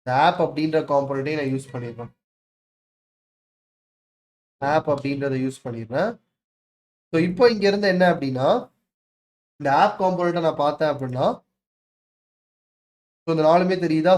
ஆப் அப்படின்ற காம்போனன்ட்டையும் நான் யூஸ் பண்ணிடுறேன். ஆப் அப்படின்றத யூஸ் பண்ணிடுறேன். ஸோ இப்போ இங்க இருந்து என்ன அப்படின்னா இந்த ஆப் காம்போனன்ட்டை நான் பார்த்தேன் அப்படின்னா ஸோ இந்த நாலுமே தெரியுதா,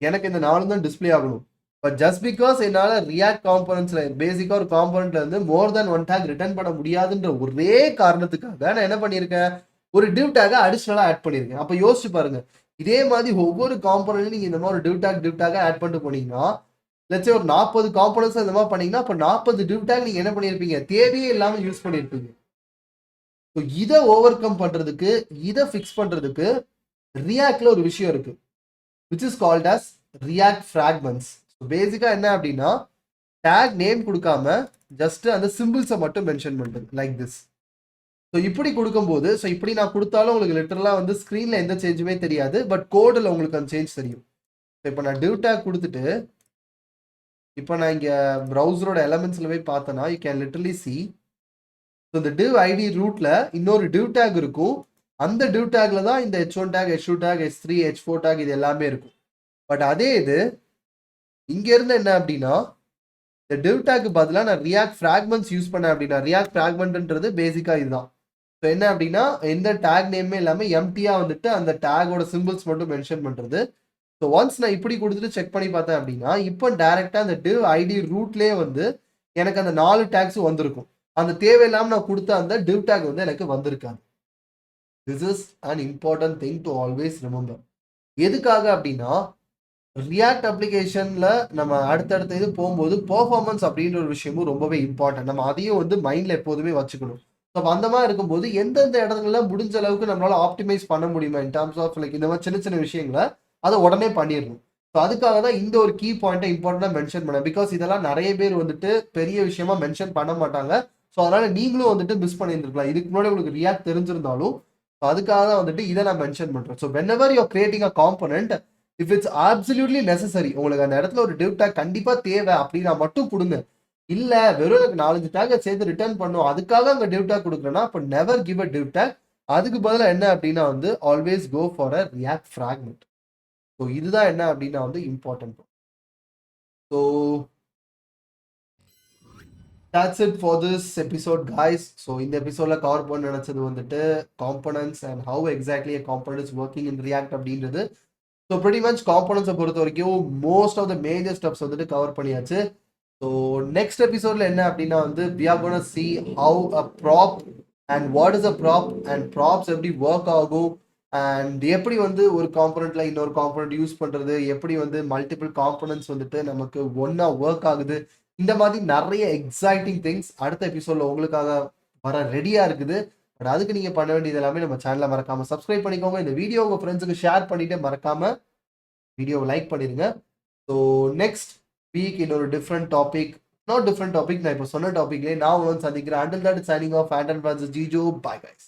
எனக்கு இந்த நாலு தான் டிஸ்பிளே ஆகணும். பட் ஜஸ்ட் பிகாஸ் என்னால் ரியாக்ட் காம்போனன்ட்ஸ்ல பேசிக்காக ஒரு காம்போனன்ட்ல இருந்து மோர் தேன் ஒன் டேக் ரிட்டர்ன் பண்ண முடியாதுன்ற ஒரே காரணத்துக்காக நான் என்ன பண்ணியிருக்கேன், ஒரு div tag அடிஷனலாக ஆட் பண்ணியிருக்கேன். அப்போ யோசிச்சு பாருங்க, இதே மாதிரி ஒவ்வொரு காம்போனன்ட்லையும் நீங்கள் இந்த மாதிரி ஒரு div tag ஆட் பண்ணிட்டு போனீங்கன்னா லட்சே ஒரு 40 காம்போனன்ட்ஸ் இந்த மாதிரி பண்ணீங்கன்னா அப்போ 40 div tag நீங்கள் என்ன பண்ணியிருப்பீங்க, தேவையே இல்லாமல் யூஸ் பண்ணியிருப்பீங்க. ஸோ இதை ஓவர் கம் பண்றதுக்கு, இதை ஃபிக்ஸ் பண்றதுக்கு ரியாக்ட்ல ஒரு விஷயம் இருக்கு, which is called as react fragments. So பேசிக்கா என்ன அப்படின்னா டேக் நேம் கொடுக்காம ஜஸ்ட் அந்த சிம்பிள்ஸை மட்டும் மென்ஷன் பண்றது லைக் திஸ். ஸோ இப்படி கொடுக்கும்போது ஸோ இப்படி நான் கொடுத்தாலும் உங்களுக்கு லிட்டரலாக வந்து ஸ்க்ரீனில் எந்த சேஞ்சுமே தெரியாது, பட் கோடில் உங்களுக்கு அந்த சேஞ்ச் தெரியும். ஸோ இப்போ நான் div tag கொடுத்துட்டு இப்போ நான் இங்கே ப்ரௌசரோட எலமெண்ட்ஸில் போய் பார்த்தேன்னா you can literally C so இந்த div id ரூட்ல இன்னொரு div tag இருக்கும். அந்த div tagல தான் இந்த h1 tag, h2 tag, h3, h4 tag இது எல்லாமே இருக்கும். பட் அதே இது இங்க இருந்து என்ன அப்படின்னா இந்த div tag பதிலா நான் ரியாக்ட் ஃப்ராக்மெண்ட்ஸ் யூஸ் பண்ணேன் அப்படின்னா ரியாக்ட் ஃப்ராக்மெண்ட்ன்றது பேசிக்கா இதுதான். ஸோ என்ன அப்படின்னா எந்த டேக் நேமே இல்லாமல் எம்டியா வந்துட்டு அந்த டேகோட சிம்பிள்ஸ் மட்டும் மென்ஷன் பண்றது. ஸோ ஒன்ஸ் நான் இப்படி கொடுத்துட்டு செக் பண்ணி பார்த்தேன் அப்படின்னா இப்போ டைரக்டா அந்த div id ரூட்லேயே வந்து எனக்கு அந்த 4 டேக்ஸும் வந்திருக்கும். அந்த தேவையில்லாமல் நான் கொடுத்த அந்த div tag வந்து எனக்கு வந்திருக்காது. This is an important thing to always remember. எதுக்காக அப்படின்னா ரியாக்ட் அப்ளிகேஷன்ல நம்ம அடுத்தடுத்த இது போகும்போது பெர்ஃபார்மன்ஸ் அப்படின்ற ஒரு விஷயமும் ரொம்பவே இம்பார்ட்டன்ட். நம்ம அதையும் வந்து மைண்ட்ல எப்போதுமே வச்சுக்கணும். ஸோ அந்த மாதிரி இருக்கும்போது எந்தெந்த இடங்கள்ல முடிஞ்ச அளவுக்கு நம்மளால ஆப்டிமைஸ் பண்ண முடியுமா இன் டர்ம்ஸ் ஆஃப் லைக் இந்த மாதிரி சின்ன சின்ன விஷயங்களை அதை உடனே பண்ணிடணும். ஸோ அதுக்காக தான் இந்த ஒரு கீ பாயிண்ட்டை இம்பார்ட்டண்டாக மென்ஷன் பண்ணேன். பிகாஸ் இதெல்லாம் நிறைய பேர் வந்துட்டு பெரிய விஷயமா மென்ஷன் பண்ண மாட்டாங்க. ஸோ அதனால நீங்களும் வந்துட்டு மிஸ் பண்ணியிருந்துருக்கலாம். இதுக்கு முன்னாடி உங்களுக்கு ரியாக்ட் தெரிஞ்சிருந்தாலும் அதுக்காக தான் வந்துட்டு இதை நான் மென்ஷன் பண்றேன். So when ever you creating a component, if it's absolutely necessary, உங்களுக்கு அந்த இடத்துல ஒரு div tag கண்டிப்பா தேவை அப்படின்னா மட்டும் கொடுங்க. இல்ல வெறும் எனக்கு 4-5 டேக் சேர்த்து ரிட்டர்ன் பண்ணும் அதுக்காக அங்க div tag கொடுக்குறேன்னா அப்ப never give a div tag. அதுக்கு பதிலா என்ன அப்படின்னா வந்து always go for a React fragment. So இதுதான் என்ன அப்படின்னா வந்து important. So that's it for this episode guys. So இந்த எபிசோட்ல கவர் பண்ண நினைச்சது வந்துட்டு components and how exactly a component is working in React அப்படின்றது. ஸோ pretty much காம்பனன்ட்ஸை பொறுத்த வரைக்கும் most of the major steps வந்துட்டு கவர் பண்ணியாச்சு. ஸோ நெக்ஸ்ட் எபிசோட்ல என்ன அப்படின்னா வந்து we are gonna see how a prop and what is a prop and props எப்படி ஒர்க் ஆகும் அண்ட் எப்படி வந்து ஒரு காம்பனண்ட்ல இன்னொரு காம்பனண்ட் யூஸ் பண்றது, எப்படி வந்து மல்டிபிள் காம்பனன்ட்ஸ் வந்துட்டு நமக்கு ஒன்னா ஒர்க் ஆகுது, இந்த மாதிரி நிறைய எக்ஸைட்டிங் திங்ஸ் அடுத்த எபிசோட்ல உங்களுக்காக வர ரெடியா இருக்குது. பட் அதுக்கு நீங்க பண்ண வேண்டியது எல்லாமே நம்ம சேனலை மறக்காம சப்ஸ்கிரைப் பண்ணிக்கோங்க. இந்த வீடியோ உங்க ஃப்ரெண்ட்ஸுக்கு ஷேர் பண்ணிட்டு மறக்காம வீடியோவை லைக் பண்ணிடுங்க. ஸோ நெக்ஸ்ட் வீக் இன்னொரு different topic, not different topic, நான் இப்போ சொன்ன டாபிக்லேயே நான் உங்களை சந்திக்கிறேன். Until that signing off and Jijo. Bye guys.